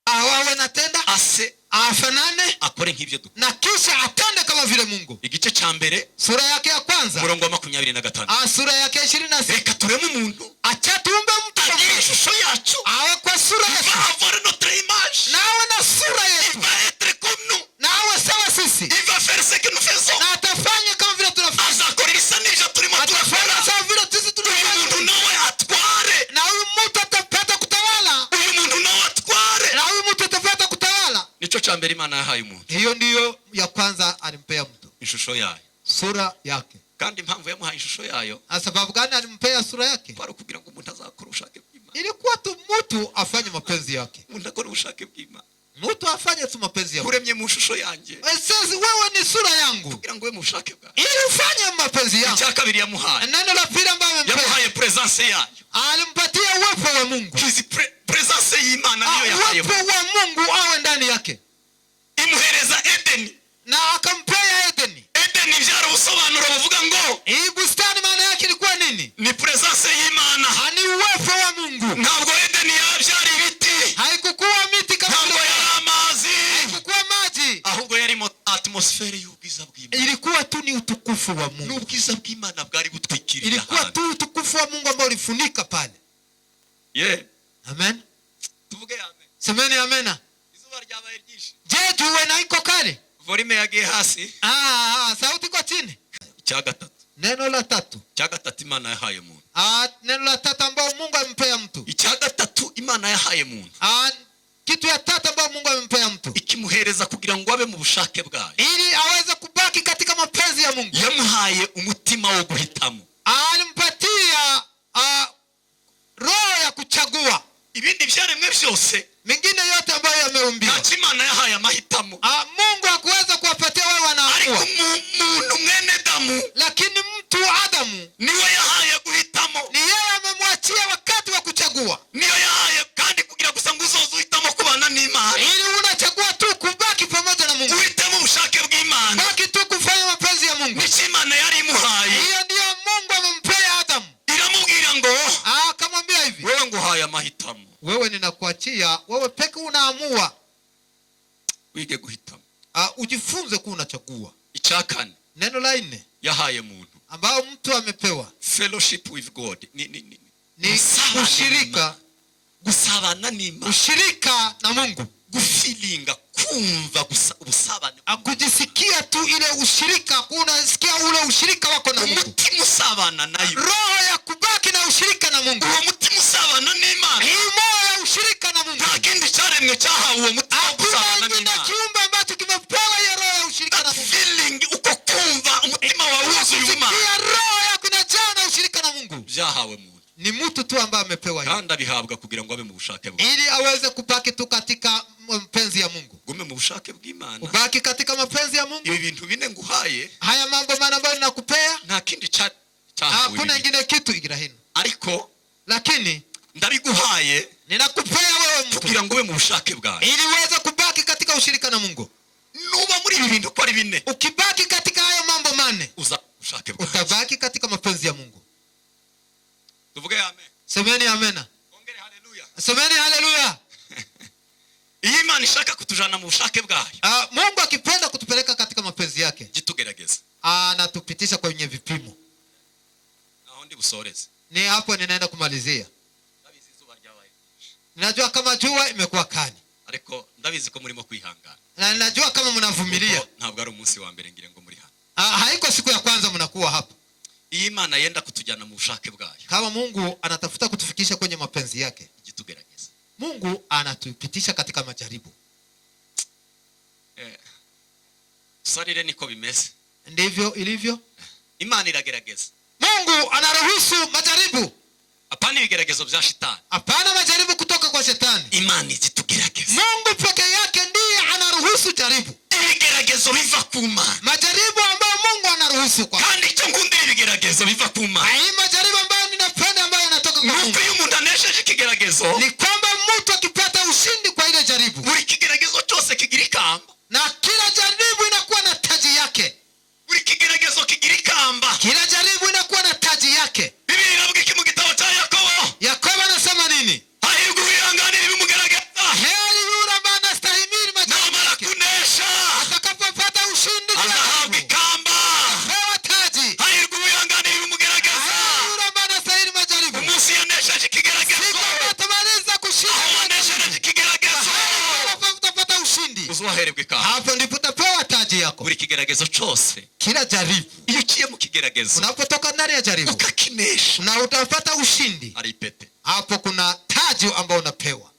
Wawe natenda ase afanane akore nk'ibyo dukora. na kisha atende kama vile Mungu. Igice cya mbere Sura yake ya kwanza, murongo wa 25. sura yake 26. Reka tureme umuntu Acha tuumbe mtu agira ishusho yacu, awe kwa sura yetu, va avoir notre image, nawe na sura il yetu, va être comme nous, nawe sawa sisi, il va faire ce que nous faisons, na atafanya kama vile tunafanya, azakora ibisa n'ibyo turimo atafanya turakora. sawa vile sisi Uyu tunafanya, muntu nawe atware, na huyu mtu atapata kutawala, uyu muntu nawe atware. na huyu mtu atapata kutawala. Nicyo cya mbere Imana yahaye umuntu, Hiyo ndiyo ya kwanza alimpea mtu, ishusho yayo. sura yake. Kandi impamvu yamuhaye ishusho yayo Sababu gani alimpea sura yake? kwari kugira ngo umuntu azakore ubushake bw'Imana. Ilikuwa tu mtu afanye mapenzi yake, Umuntu akora ubushake bw'Imana. mtu afanye tu mapenzi yake. Uremye mu shusho yanjye Sasa wewe ni sura yangu, kugira ngo ube mu bushake bwawe. ili ufanye mapenzi yangu. Icya kabiri yamuhaye, Neno la pili ambayo amempea, yamuhaye presence yayo. alimpatia uwepo wa Mungu. Hizi presence y'Imana niyo yahaye, Uwepo wa Mungu awe ndani yake, imuhereza Edeni. na akampea Edeni. Edeni byari ubusobanuro buvuga ngo Hii bustani maana yake ilikuwa nini? ni presence y'Imana. Ni uwepo wa Mungu. Ntabwo Edeni yabyara ibiti, Haikukuwa miti kama ntabwo vile, yari amazi, haikukuwa maji, ahubwo yari atmosfere y'ubwiza bw'Imana. ilikuwa tu ni utukufu wa Mungu. N'ubwiza bw'Imana bwari butwikiriye Ilikuwa ahantu. tu utukufu wa Mungu ambao ulifunika pale. Amen. Tuvuge amen. Semeni amena. Izuba ryabaye ryinshi, Je, juwe na iko kale? volume yagiye hasi. Sauti iko chini. Icya gatatu, Neno la tatu. icya gatatu Imana yahaye umuntu. Neno la tatu ambao Mungu amempea mtu. Icya gatatu Imana yahaye umuntu Kitu ya tatu ambao Mungu amempea mtu, ikimuhereza kugira kugira ngo abe mu bushake bwayo, ili aweze kubaki katika mapenzi ya Mungu. yamuhaye umutima wo guhitamo. Alimpatia roho ya kuchagua. Ibindi byaremwe byose, Mengine yote ambayo yameumbiwa, nta Imana yahaye amahitamo. Mungu hakuweza kuwapatia wao Ariko wanaamua. umuntu mwene Adamu Lakini mtu Adamu niwe yahaye guhitamo, ni yeye amemwachia wakati wa kuchagua. niyo yahaye kandi kugira gusa ngo uzoze uhitamo kubana n'Imana, Ili unachagua tu kubaki pamoja na Mungu. uhitamo ubushake bw'Imana. Baki tu kufanya mapenzi ya Mungu. Nicyo Imana yari imuhaye, Hiyo ndiyo Mungu amempea Adamu. iramubwira ngo Akamwambia hivi, wewe nguhaye amahitamo, wewe ninakuachia, wewe peke unaamua. wige guhitamo. Ujifunze kuwa unachagua. Icya kane Neno la 4 yahaye muntu, ambao mtu amepewa fellowship with God, ni gusabana n'Imana, ushirika na Mungu. gufilinga, kumva ubusabane, Kujisikia tu ile ushirika, unasikia ule ushirika wako na Mungu. umutima usabana nayo, Roho ya kubaki na ushirika na Mungu. uwo mutima usabana n'Imana. Hii moyo ya ushirika na Mungu. Nta kindi cyaremwe cyahawe uwo mutima wo Hakuna gusabana kingine n'Imana. kiumbe ambacho kimepewa hiyo roho ya ushirika na That Mungu. feeling, uko kumva umutima wawe wuzuye ubumana, Kusikia roho yako inajaa na ushirika na Mungu. byahawe muntu, Ni mtu tu ambaye amepewa hiyo, kandi abihabwa kugira ngo abe mu bushake bwe. ili aweze kubaki tu katika mapenzi ya Mungu. Gume mu bushake bw'Imana. Ubaki katika mapenzi ya Mungu. Ibi bintu bine nguhaye, Haya mambo maana ambayo ninakupea, nta kindi cyahawe hakuna ibi. ingine kitu igira hino. Ariko Lakini ndabiguhaye ninakupea wewe mtu, kugira ngo ube mu bushake bwawe. ili uweze kubaki katika ushirika na Mungu. Nuba muri ibi bintu uko ari bine, Ukibaki katika hayo mambo manne, uza bushake bwawe. utabaki katika mapenzi ya Mungu. Tuvuge amen. Semeni amena. Ongere haleluya. Semeni haleluya. Iyo Imana ishaka kutujana mu bushake bwayo, Mungu akipenda kutupeleka katika mapenzi yake, jitugerageza. anatupitisha kwenye vipimo. Naho ndi busoreze. Ni hapo ninaenda kumalizia. Ndabizi izuba ryabaye, Ninajua kama jua imekuwa kali, ariko ndabizi ko murimo kwihangana. na ninajua kama mnavumilia. Ntabwo ari umunsi wa mbere ngire ngo muri hano. Haiko siku ya kwanza mnakuwa hapa. Iyo Imana yenda kutujana mu bushake bwayo, Kama Mungu anatafuta kutufikisha kwenye mapenzi yake, jitugerageza. Mungu anatupitisha katika majaribu. Sarire niko bimeze. Ndivyo ilivyo. Imana iragerageza. Mungu anaruhusu majaribu. Apana ibigeragezo bya shitani. Hapana majaribu kutoka kwa shetani. Imana izitugerageza. Mungu peke yake ndiye anaruhusu jaribu. Ibigeragezo biva ku Mana. Majaribu ambayo Mungu anaruhusu kwa. Kandi icyo ngundira ibigeragezo biva ku Mana. Hii majaribu ambayo ninapenda ambayo yanatoka kwa Mungu. Nuko iyo umuntu anesheje ikigeragezo, Ni kwamba mtu akipata ushindi kwa ile jaribu, buri kigeragezo cyose kigira ikamba. na kila jaribu inakuwa na taji yake. Buri kigeragezo kigira ikamba. Kila jaribu inakuwa na taji yake. Biblia iravuga iki mu gitabo cya Yakobo? Yakobo anasema nini? Hahirwa uwihanganira ibimugerageza, Heri yule ambaye anastahimili majaribu namara yake. kunesha Atakapopata ushindi juu ya azahabwa jaribu, ikamba. pewa taji. Hahirwa uwihanganira ibimugerageza, Heri yule ambaye anastahimili majaribu. umunsi yanesheje ikigeragezo, Siku ambayo atamaliza kushinda aho majaribu, waneshereje ikigeragezo, hapo utapata ushindi. uzohererwa ikamba. Hapo ndipo utapewa taji yako. Buri kigeragezo cyose, Kila jaribu, iyo uciye mu kigeragezo unapotoka ndani ya jaribu ukakinesha, na utapata ushindi, hari ipete. hapo kuna taji ambayo unapewa.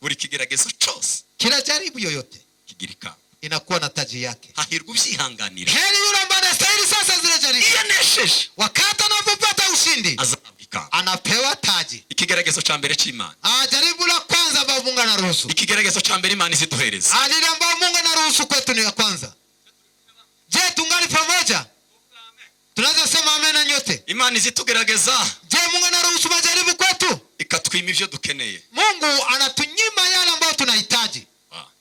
Buri kigeragezo cyose Kila jaribu yoyote kigira ikamba. inakuwa na taji yake. Hahirwa ubyihanganira, Heri yule ambaye anastahili sasa zile jaribu. iyo anesheje Wakati anapopata ushindi, azahabwa ikamba. anapewa taji. Ikigeragezo cya mbere cy'Imana, Jaribu la kwanza ambayo Mungu anaruhusu, ikigeragezo cya mbere Imana iziduhereza, lile ambayo Mungu anaruhusu kwetu ni ya kwanza. Je, tungali pamoja? Tunaweza sema amen na nyote. Imana izitugerageza Je, Mungu anaruhusu majaribu kwetu? ikatwima ibyo dukeneye. Mungu anatunyima yale ambayo tunahitaji.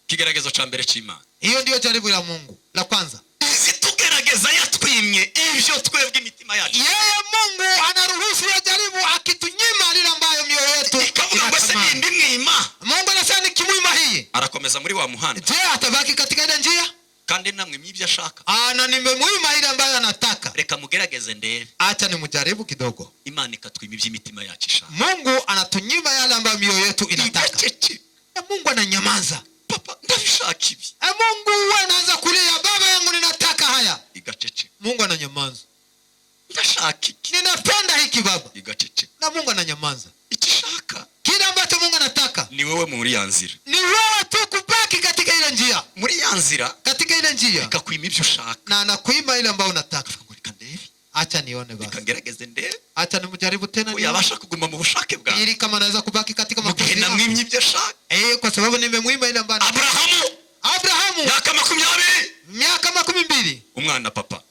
Ikigeragezo cya mbere cy'Imana, Hiyo ndiyo jaribu la Mungu la kwanza. izitugerageza yatwimye ibyo twebwe imitima yacu, Yeye Mungu anaruhusu ya jaribu akitunyima lile ambayo mioyo yetu ikavuga ngo se inatamani. nindi mwima. Mungu anasema nikimwima hii, Arakomeza muri wa muhanda, je, atabaki katika ile njia? kandi namwe ibyo ashaka. Na nimemwima ile ambayo anataka. Reka mugerageze ndebe. Acha nimjaribu kidogo. Imana ikatwima iby'imitima yacu ishaka. Mungu anatunyima yale ambayo mioyo yetu inataka. Igacece. Mungu ananyamaza. Papa, ndabishaka ibi. Mungu huwa anaanza kulia, baba yangu ninataka haya. Igacece. Mungu ananyamaza. Ndashaka iki. Ninapenda hiki baba. Igacece. Na Mungu ananyamaza. Ikishaka Kile ambacho Mungu anataka ni wewe muri ya nzira. ni wewe tu kubaki katika ile njia. Muri muri ya nzira katika ile njia ikakwima ibyo ushaka, na anakuima ile ambayo unataka. ngo reka ndebe, Acha nione basi, ikagerageze ndebe acha nimjaribu tena ko nione, yabasha kuguma mu bushake bwawe, ili kama anaweza kubaki katika mu gihe mapenzi yako. namwimye ibyo ashaka. Kwa sababu nimemwima ile ambayo Abrahamu myaka 20, miaka 20. umwana papa,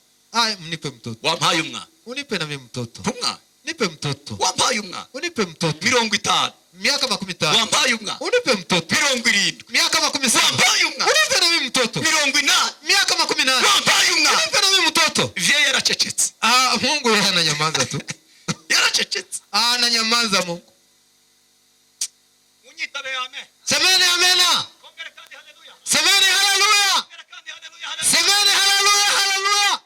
Mnipe mtoto. wampaye umwana. Unipe na mimi mtoto. Umwana Nipe mtoto. wampaye umwana. Unipe mtoto. 50, Miaka 15. wampaye umwana. Unipe mtoto. 70, Miaka 17. wampaye umwana. Unipe na mimi mtoto. 80, Miaka 18. wampaye umwana. Unipe na mimi mtoto. Vye yaracecetse. Mungu yeye ananyamaza tu. Yaracecetse. Ananyamaza Mungu. Munyitabe amen. Semeni amena. Semeni haleluya. Semeni haleluya, haleluya.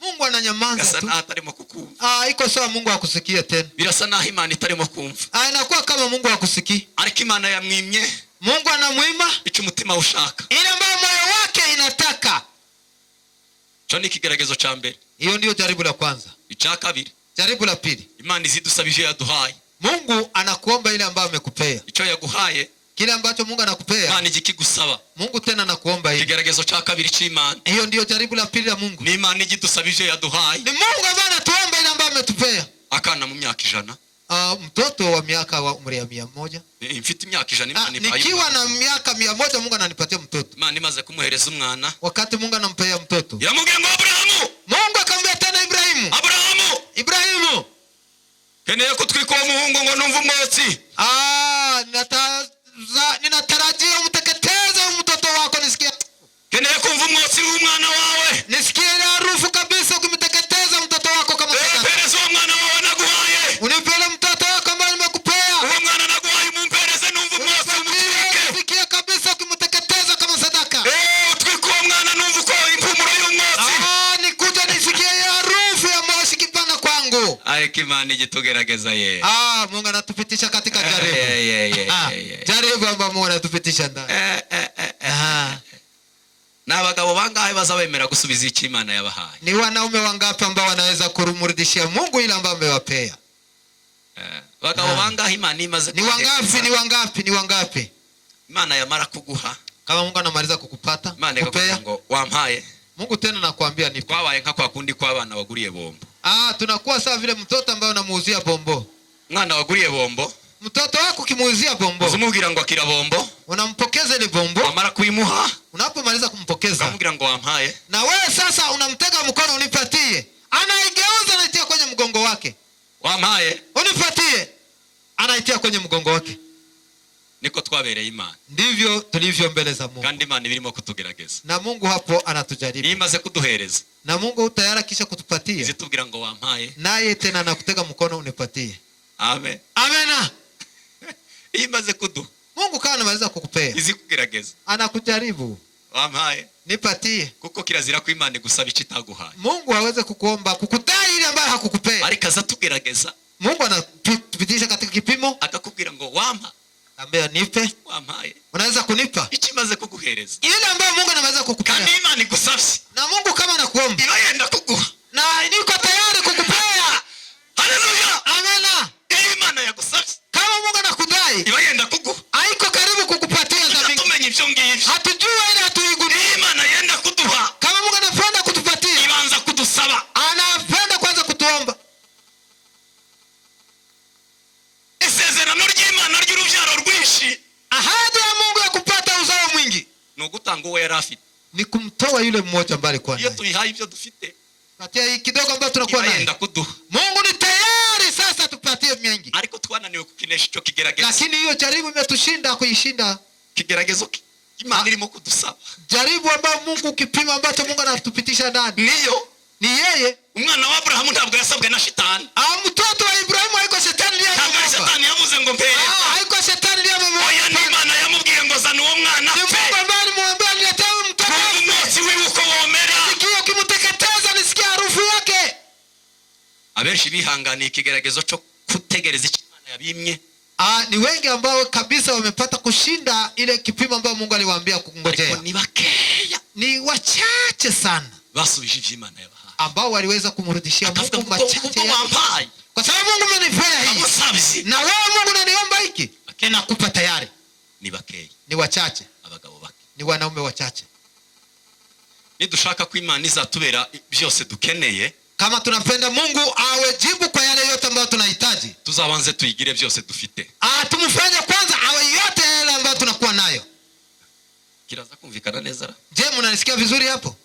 Mungu ananyamaza tu. Atarimo kukumva. Iko sawa, Mungu hakusikia tena. Birasa naho Imana itarimo kumva. Inakuwa kama Mungu hakusikii. Ariko Imana yamwimye. Mungu anamwima icyo umutima ushaka, ile ambayo moyo wake inataka. cyo ni ikigeragezo cya mbere. Hiyo ndio jaribu la kwanza. Icya kabiri, Jaribu la pili, Imana izidusabije yaduhaye. Mungu anakuomba ile ambayo amekupea. Icyo yaguhaye, Kile ambacho Mungu anakupea, Imana igikigusaba. Mungu tena anakuomba hiyo. Ikigeragezo cya kabiri cy'Imana. Hiyo ndio jaribu la pili la Mungu. Ni Imana igidusabije yaduhaye. Ni Mungu ambaye anatuomba ile ambayo ametupea. Akana mu myaka 100. Mtoto wa miaka wa umri ya 100. Mfite imyaka 100 Imana impaye. Nikiwa na miaka 100 Mungu ananipatia mtoto. Imana imaze kumuhereza umwana. Wakati Mungu anampea mtoto, yamubwiye ngo Abrahamu. Mungu akamwambia tena Ibrahimu. Ibrahimu, keneye kutwika uwo muhungu ngo numva umwotsi. Ninatarajia umteketeze mtoto wako, nisikie. Keneye kumva umwotsi w'umwana wawe. Nisikie harufu kabisa ukimteketeza mtoto wako kama sadaka. Pereza uwo mwana wawe naguhaye. Unipele mtoto wako ambaye nimekupea. Uwo mwana naguhaye mumpereze numva umwotsi umutwike. Nisikie kabisa ukimteketeza kama sadaka. Utwika uwo mwana numva uko impumuro y'umwotsi. Nikuja nisikie harufu ya moshi kipana kwangu. Ariko Imana igitugerageza ye. Mungu anatupitisha katika jaribu. Jaribu ambapo Mungu anatupitisha ndani. Na abagabo bangahe bazabemera gusubiza icyo Imana yabahaye? Ni wanaume wangapi ambao wanaweza kurumurudishia Mungu ile ambayo amewapea? Abagabo bangahe Imana imaze Ni wangapi? Imana yamara kuguha, kama Mungu anamaliza kukupata, Imana ikakubwira ngo wampaye. Mungu tena nakwambia ni kwabaye nka kwa kundi kwa abana waguriye bombo. Tunakuwa sawa vile mtoto ambaye unamuuzia bombo. Mwana waguriye bombo, mtoto wako kimuuzia bombo, uzumubwira ngo akira bombo, unampokeza ile bombo. Wamara kuimuha, unapomaliza kumpokeza, ukamubwira ngo wampaye, na wewe sasa unamtega mkono, unipatie. Anaigeuza na itia kwenye mgongo wake. Wampaye, unipatie. Anaitia kwenye mgongo wake. Niko twabereye Imana. Ndivyo tulivyo mbele za Mungu. Kandi Imana birimo kutugerageza. Na Mungu hapo anatujaribu. Imaze kuduhereza. Na Mungu tayari kisha kutupatia. Zitubwira ngo wampaye. Naye tena anakutega mkono, unipatie. Amen. Amena. Imaze kudu. Mungu kana anaweza kukupea. Izi kugerageza. Anakujaribu. Wampaye. Nipatie. Kuko kirazira ko Imana igusaba ikitaguhaye. Mungu haweze kukuomba kukudai ile ambayo hakukupea. Ariko azatugerageza. Mungu anatupitisha katika kipimo, akakubwira ngo wampa. Ambia nipe. Wampaye. Unaweza kunipa. Ikimaze kuguhereza. Ile ambayo Mungu anaweza kukupea. Kandi Imana igusabye. Na Mungu kama anakuomba. Iba yenda kuguha. Na niko tayari kukupea. Haleluya. Amena. Imana yagusabye. Kama Mungu anakudai. Iba yenda kuguha. Haiko karibu kukupatia dhambi. Tumenye ibyo ngibyo. Hatujui ile hatuiguni. Imana yenda kuduha. Kama Mungu anapenda kutupatia. Ibanza kudusaba. Anapenda kwanza kutuomba. Isezerano ry'Imana ry'urubyaro rwinshi. Ahadi ya Mungu ya kupata uzao mwingi. Nugutanga uwo yarafite. Ni kumtoa yule mmoja mbali kwa naye. Iyo tuyihaye ibyo dufite. Patia hii kidogo ambayo tunakuwa nayo. Yenda kuduha. Mungu ni tayari sasa tupatie mengi. Ariko twananiwe kukinesha icyo kigerageza. Lakini hiyo jaribu imetushinda kuishinda. Kigeragezo Imana irimo kudusaba. Jaribu ambayo Mungu kipima ambacho Mungu anatupitisha ndani. Niyo. Ni yeye. Umwana wa Abrahamu ntabwo yasabwe na Shetani. Mtoto wa Ibrahimu haiko Shetani ndiye amemwomba. Shetani yavuze ngo mpere. Haiko Shetani ndiye amemwomba. Oya ni Imana yamubwiye ngo zana uwo mwana. Ni Mungu ambaye alimwambia niletee mtoto. Umwotsi w'uko womera. Sikia kimuteketeza, nisikia harufu yake. Abenshi bihanganiye ikigeragezo cyo kutegereza icyo Imana yabimye. Ni wengi ambao kabisa wamepata kushinda ile kipimo ambayo Mungu aliwaambia kungojea. Ni bakeya. Ni wachache sana. Basubije ivyo Imana yabahaye. Ambao waliweza kumrudishia Mungu machache. Kwa sababu Mungu amenipea hii. Na wewe Mungu unaniomba hiki. Nakupa tayari. Ni bakeya. Ni wachache. Abagabo bake. ni wanaume wachache. Nidushaka ko Imana izatubera byose dukeneye, Kama tunapenda Mungu awe jibu kwa yale yote ambayo tunahitaji, tuzabanze tuyigire byose dufite. tumfanye kwanza awe yote yale ambayo tunakuwa nayo. Kiraza kumvikana neza? Je, mnanisikia vizuri hapo?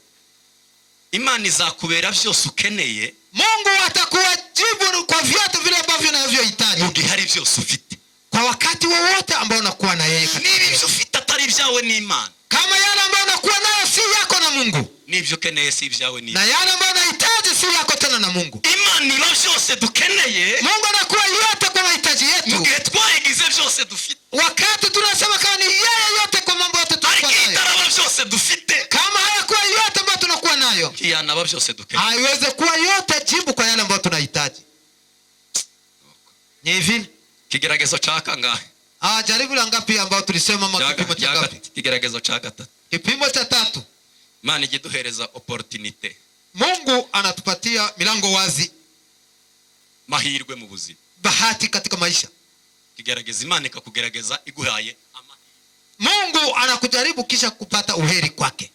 Imana izakubera byose ukeneye, Mungu atakuwa jibu kwa vyote vile ambavyo unavyohitaji, mu gihe hari byose ufite, kwa wakati wowote ambao unakuwa na yeye. niba ibyo ufite atari ibyawe n'Imana, Kama yale ambayo unakuwa nayo si yako na Mungu, n'ibyo ukeneye si ibyawe na n'Imana. yale ambayo unahitaji si yako tena na Mungu. Imana iba byose dukeneye, Mungu anakuwa yote kwa mahitaji mu yetu, gihe twayigize byose dufite. wakati tunasema kama ni yeye yote kwa mambo yote tunakuwa Ariko nayo. itaraba byose dufite, Kama hayakuwa yote ambayo tunakuwa nayo, yanaba byose dukeneye. haiweze kuwa yote jibu kwa yale ambayo tunahitaji. Ni hivi. Kigeragezo cha kangahe? Jaribu la ngapi ambao tulisema kipimo cha ngapi? Kigeragezo cha gatatu. Kipimo cha 3. Imana igiduhereza opportunity, Mungu anatupatia milango wazi, mahirwe mu buzima. bahati katika maisha. Kigerageza, Imana ikakugerageza iguhaye Mungu anakujaribu kisha kupata uheri kwake.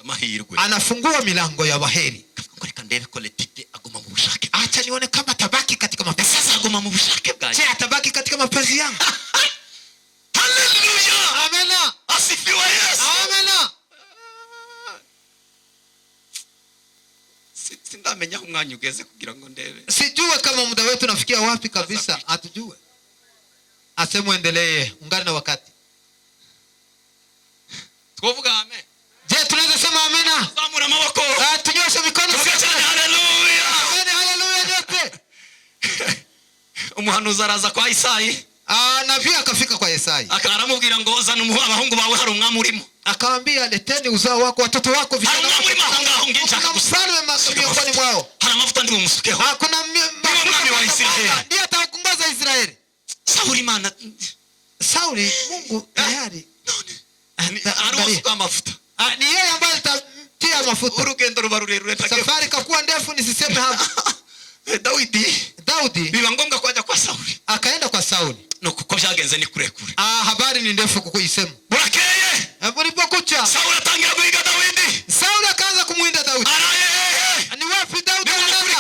amahirwe. Anafungua milango ya waheri. Reka ndebe ko Letite aguma mu bushake. Acha nione kama tabaki katika mapenzi. Sasa aguma mu bushake bwanjye. Je, atabaki katika mapenzi yangu? Hallelujah. Amena. Asifiwe Yesu. Amena. Sindamenya aho umwanya ugeze kugira ngo ndebe. Sijue kama muda wetu nafikia wapi kabisa, atujue. Asemu endelee, ungali na wakati. Twovuga amen. Je, tunaweza sema amena? Zamura amaboko. Tunyoshe mikono. Hallelujah. Amen, hallelujah yote. Umuhanuzi araza kwa Isayi. Nabii akafika kwa Yesaya. Akaramubwira ngo zana abahungu bawe, hari umwami urimo. Akamwambia, leteni uzao wako, watoto wako Hari umwami urimo aho ngaho nginshaka mfalme miongoni mwao. Hari amavuta ndi bumusukeho. Hakuna mwami wa Israeli. Ndiye ataongoza Israeli. Sauli Imana. Sauli, Mungu tayari. Arusuka amavuta. Ni yeye ambaye atatia mafuta. Urugendo ruba rurerure. Safari kakuwa ndefu, nisiseme hapa. Daudi biba ngombwa kwaja kwa Sauli. Akaenda kwa Sauli. No kuko byagenze ni kure kure. Habari ni ndefu kukuisema. Burakeye. Ulipokucha Sauli atangira kuiga Daudi. Sauli akaanza kumwinda Daudi. Ni wapi Daudi analala?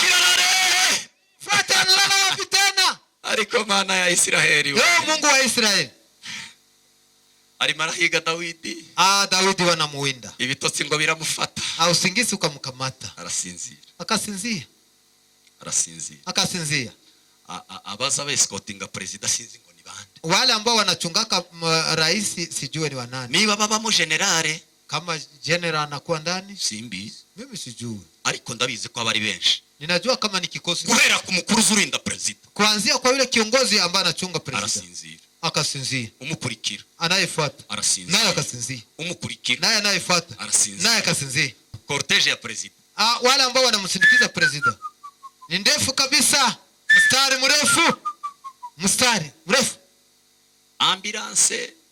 Fuata analala wapi tena? Ariko Mana ya Israeli. Leo Mungu wa Israeli ari marahiga Daudi. Daudi wanamuwinda. Ibitotsi ngo biramufata. Usingizi ukamkamata. Arasinzira. Akasinzia. Akasinzia. Abaza escortinga president sinzi ngo ni bande. Wale ambao wanachungaka rais sijue ni wanani. Niba baba mu generale, kama general anakuwa ndani simbizi. Mimi sijui. Ariko ndabizi ko abari benshi. Ninajua kama ni kikosi. Guhera ku mukuru zurinda president. Kuanzia kwa yule kiongozi ambaye anachunga president. Arasinzira. Akasinzia. Umukurikira. Anayefuata. Arasinzira. Naye akasinzia. Umukurikira. Naye anayefuata. Arasinzia. Naye akasinzia. Cortege ya president. Wale ambao wanamsindikiza president. Ni ndefu kabisa. Mstari mrefu.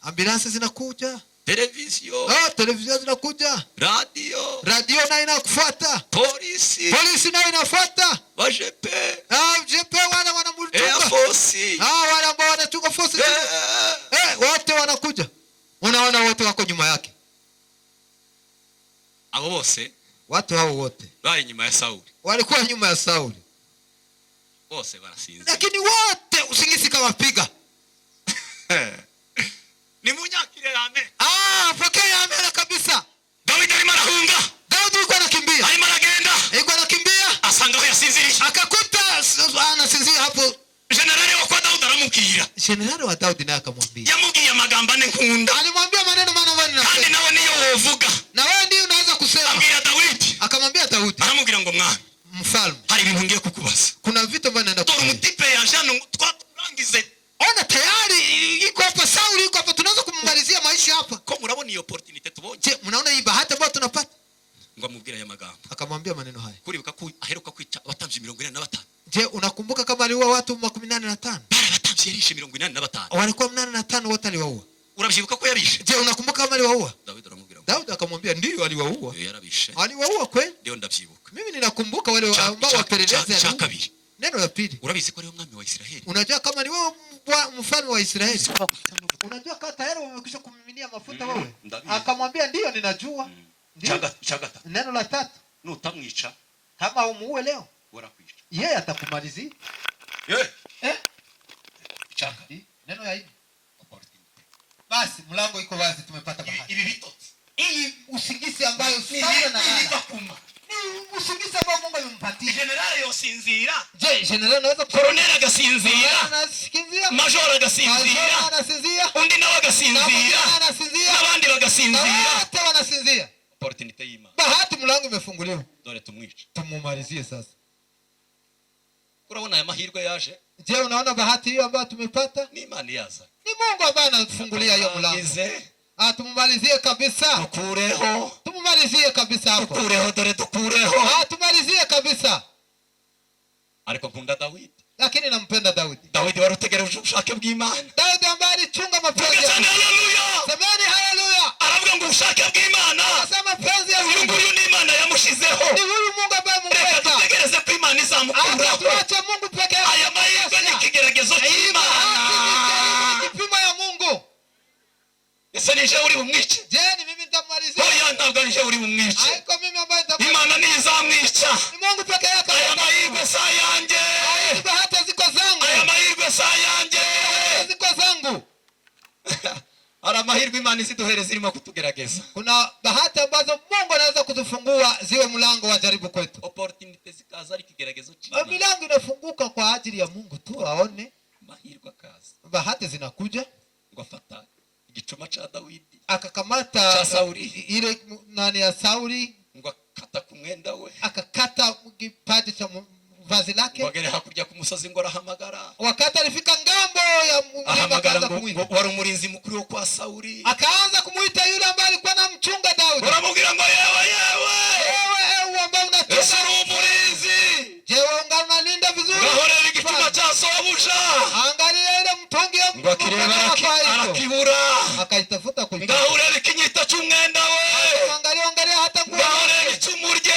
Ambulance zinakuja. Television zinakuja. Radio nayo inakufuata. Polisi nayo inafuata. Wajepe. Jepe wale wanamulika. Air Force. Wale ambao wanachunga force. Wote wanakuja. Unaona wote wako nyuma yake. Abo bose. Watu hao wote bali nyuma ya Sauli. Walikuwa nyuma ya Sauli. Bose barasinzira. Lakini wote usingizi kawapiga. Ni munyakire amen. Pokea amen kabisa. Daudi alimarahunga. Daudi yuko anakimbia. Alimaragenda. Yuko anakimbia. Asanga aho yasinzirisha. Akakuta anasinzia hapo. Generali wa kwa Daudi aramubwira. Generali wa Daudi naye akamwambia. Yamubwiye amagamba ane nkunda. Alimwambia maneno maana wewe ninasema. Kandi nawe niyo wovuga. Na wewe ndio unaweza kusema. Ambia Daudi. Akamwambia Daudi. Aramubwira ngo mwami. Mfalme. Hari ibintu ngiye kukubaza. Kuna vitu ambavyo naenda kukubaza. Mutipe ya jano twaturangize. Ona tayari yuko hapa Sauli yuko hapa, tunaweza kummalizia maisha hapa. Ko murabona iyo opportunity tubonye. Je, mnaona hii bahati ambayo tunapata? Ngo amubwira ya magambo. Akamwambia maneno haya. Kuribuka ko aheruka kwica abatambyi 45. Je, unakumbuka kama aliua watu 85? Bara abatambyi yarishe 85. Walikuwa 85 wote aliwaua. Urabyibuka ko yabishe? Je, unakumbuka kama aliwaua? Daudi aramubwira. Daudi akamwambia ndio aliwaua. Yarabishe. Aliwaua kweli? Ndio ndabyibuka. Mimi ninakumbuka wale ambao wapelelezi cha kabiri. Neno la pili. Urabizi ko ari umwami wa Israeli. Unajua kama ni wao mfalme wa Israeli. Unajua kama tayari wamekwisha kumiminia mafuta wewe? Ndabizi. Akamwambia ndio ninajua. Ndio. Chagata. Neno la tatu. Nutamwica Kama umuue leo, warakwica. yeye atakumalizia. Chaka. Neno ya hivi. Basi mlango iko wazi, tumepata bahati. Ibi bitotsi. Hii usingizi ambayo sana na nana. Ni usingizi ambao Mungu amempatia. General yosinzira. Je, general anaweza Colonel agasinzira. anasinzia? Major agasinzira. Anasinzia? Undi nawe agasinzira. Anasinzia? N'abandi bagasinzira. Wote wanasinzia. Opportunity y'Imana. Bahati mlango imefunguliwa. Dore tumwica. Tumumalizie sasa. Urabona aya mahirwe yaje? Je, unaona bahati hiyo ambayo tumepata? Ni Imana yaza. Ni Mungu ambaye anafungulia hiyo mlango. Tumumalizie kabisa. Tukureho. Tumumalizie kabisa hapo. Tukureho dore tukureho. Tumalizie kabisa. Ariko nkunda Dawidi. Lakini nampenda Daudi. Dawidi warutegereje ubushake bw'Imana. Daudi ambaye alichunga mapenzi ya Mungu. Haleluya. Semeni haleluya. Aravuga ngo ubushake bw'Imana. Sasa mapenzi ya Mungu. Uyu ni Imana yamushizeho. Ni huyu Mungu ambaye Mungu Reka dutegereze ko Imana izamukuraho. tuache Mungu peke yake. Aya mahirwe ni ikigeragezo cy'Imana. Kipimo ya Mungu. Ese nije uri bumwice? Je, ni mimi nitamalizia? Oya ntabwo nije uri bumwice. Haiko mimi ambaye nitamalizia. Imana ni izamwica. Ni Mungu peke yake. Aya mahirwe sa yanjye. Bahati ziko zangu. Aya mahirwe sa yanjye. Ziko zangu. Ara mahirwe Imana isiduhereza irimo kutugerageza. Kuna bahati ambazo Mungu anaweza kuzifungua ziwe mlango wa jaribu kwetu. Opportunity zikaza ari ikigeragezo cy'Imana. Milango inafunguka kwa ajili ya Mungu tu aone. Mahirwe akaza. Bahati zinakuja. Ngo afata igicuma cha Dawidi. Akakamata Cha Sauli. ile nani ya Sauli. Ngo akata ku mwenda we. Akakata kipaji cha vazi lake. Wagere hakurya ku musozi ngo arahamagara. Wakati alifika ngambo ya ahamagara ngo wari umurinzi mukuru wo kwa Sauli. Akaanza kumuita yule ambaye alikuwa anamchunga Daudi. Baramubwira ngo yewe ambaye unachunga. Ese uri umurinzi. Je, unalinda vizuri? Ngahorera igicuma cha Sobuja. Angalia ile mtongi ya ngo akireba arakibura. Akaitafuta kuita. Ngahorera ikinyita cy'umwenda we. Angalia hata nguo. Ngahorera icyumurye.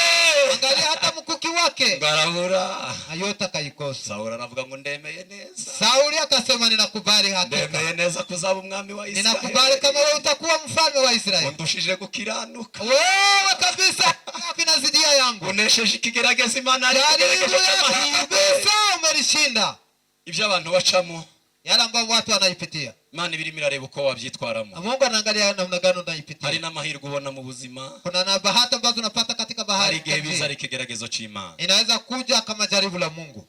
Angalia hata mkuki wake. Ngarabura. Ayota kaikosa. Sauli anavuga ngo ndemeye neza. Sauli akasema ninakubali hakika. Ndemeye neza kuzaba umwami wa Israeli. Ninakubali kama wewe utakuwa mfalme wa Israeli. Undushije gukiranuka. Wewe kabisa kinazidia yangu. Unesheje ikigerageza Imana ari kabisa umelishinda. Ibyo abantu bacamo. Yala ambao watu wanaipitia. Imana ibirimo irareba uko wabyitwaramo. Mungu anaangalia namna gani unaipitia. Hari n'amahirwe ubona mu buzima. Kuna na bahati ambazo unapata katika bahari. Hari igihe biza ari ikigeragezo cy'Imana. Inaweza kuja kama jaribu la Mungu.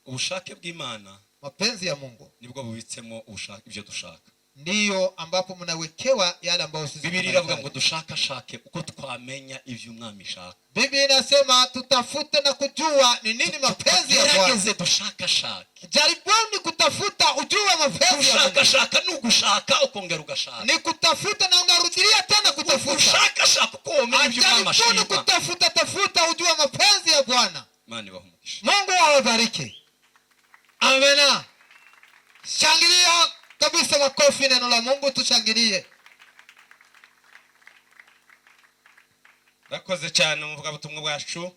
Ubushake bw'Imana, mapenzi ya Mungu, nibwo bubitsemo ubushake ibyo dushaka. Ndiyo ambapo mnawekewa yale ambayo sisi. Biblia iravuga ngo dushakashake uko twamenya ivyo umwami shaka. Biblia inasema tutafute na kujua ni nini mapenzi ya Bwana. Gerageze dushakashake. Jaribuni kutafuta ujue mapenzi ya Mungu. Dushakashaka ni ugushaka ukongera ugashaka. Ni kutafuta na unarudilia tena kutafuta. Dushakashaka uko umenya ivyo umwami shaka. Jaribuni kutafuta ujue mapenzi ya Bwana. Imana ibahumugishe. Mungu awabariki. Amena. Shangilia kabisa, makofi neno la Mungu, tushangilie. Rakoze cyane umuvuga butumwa bwacu.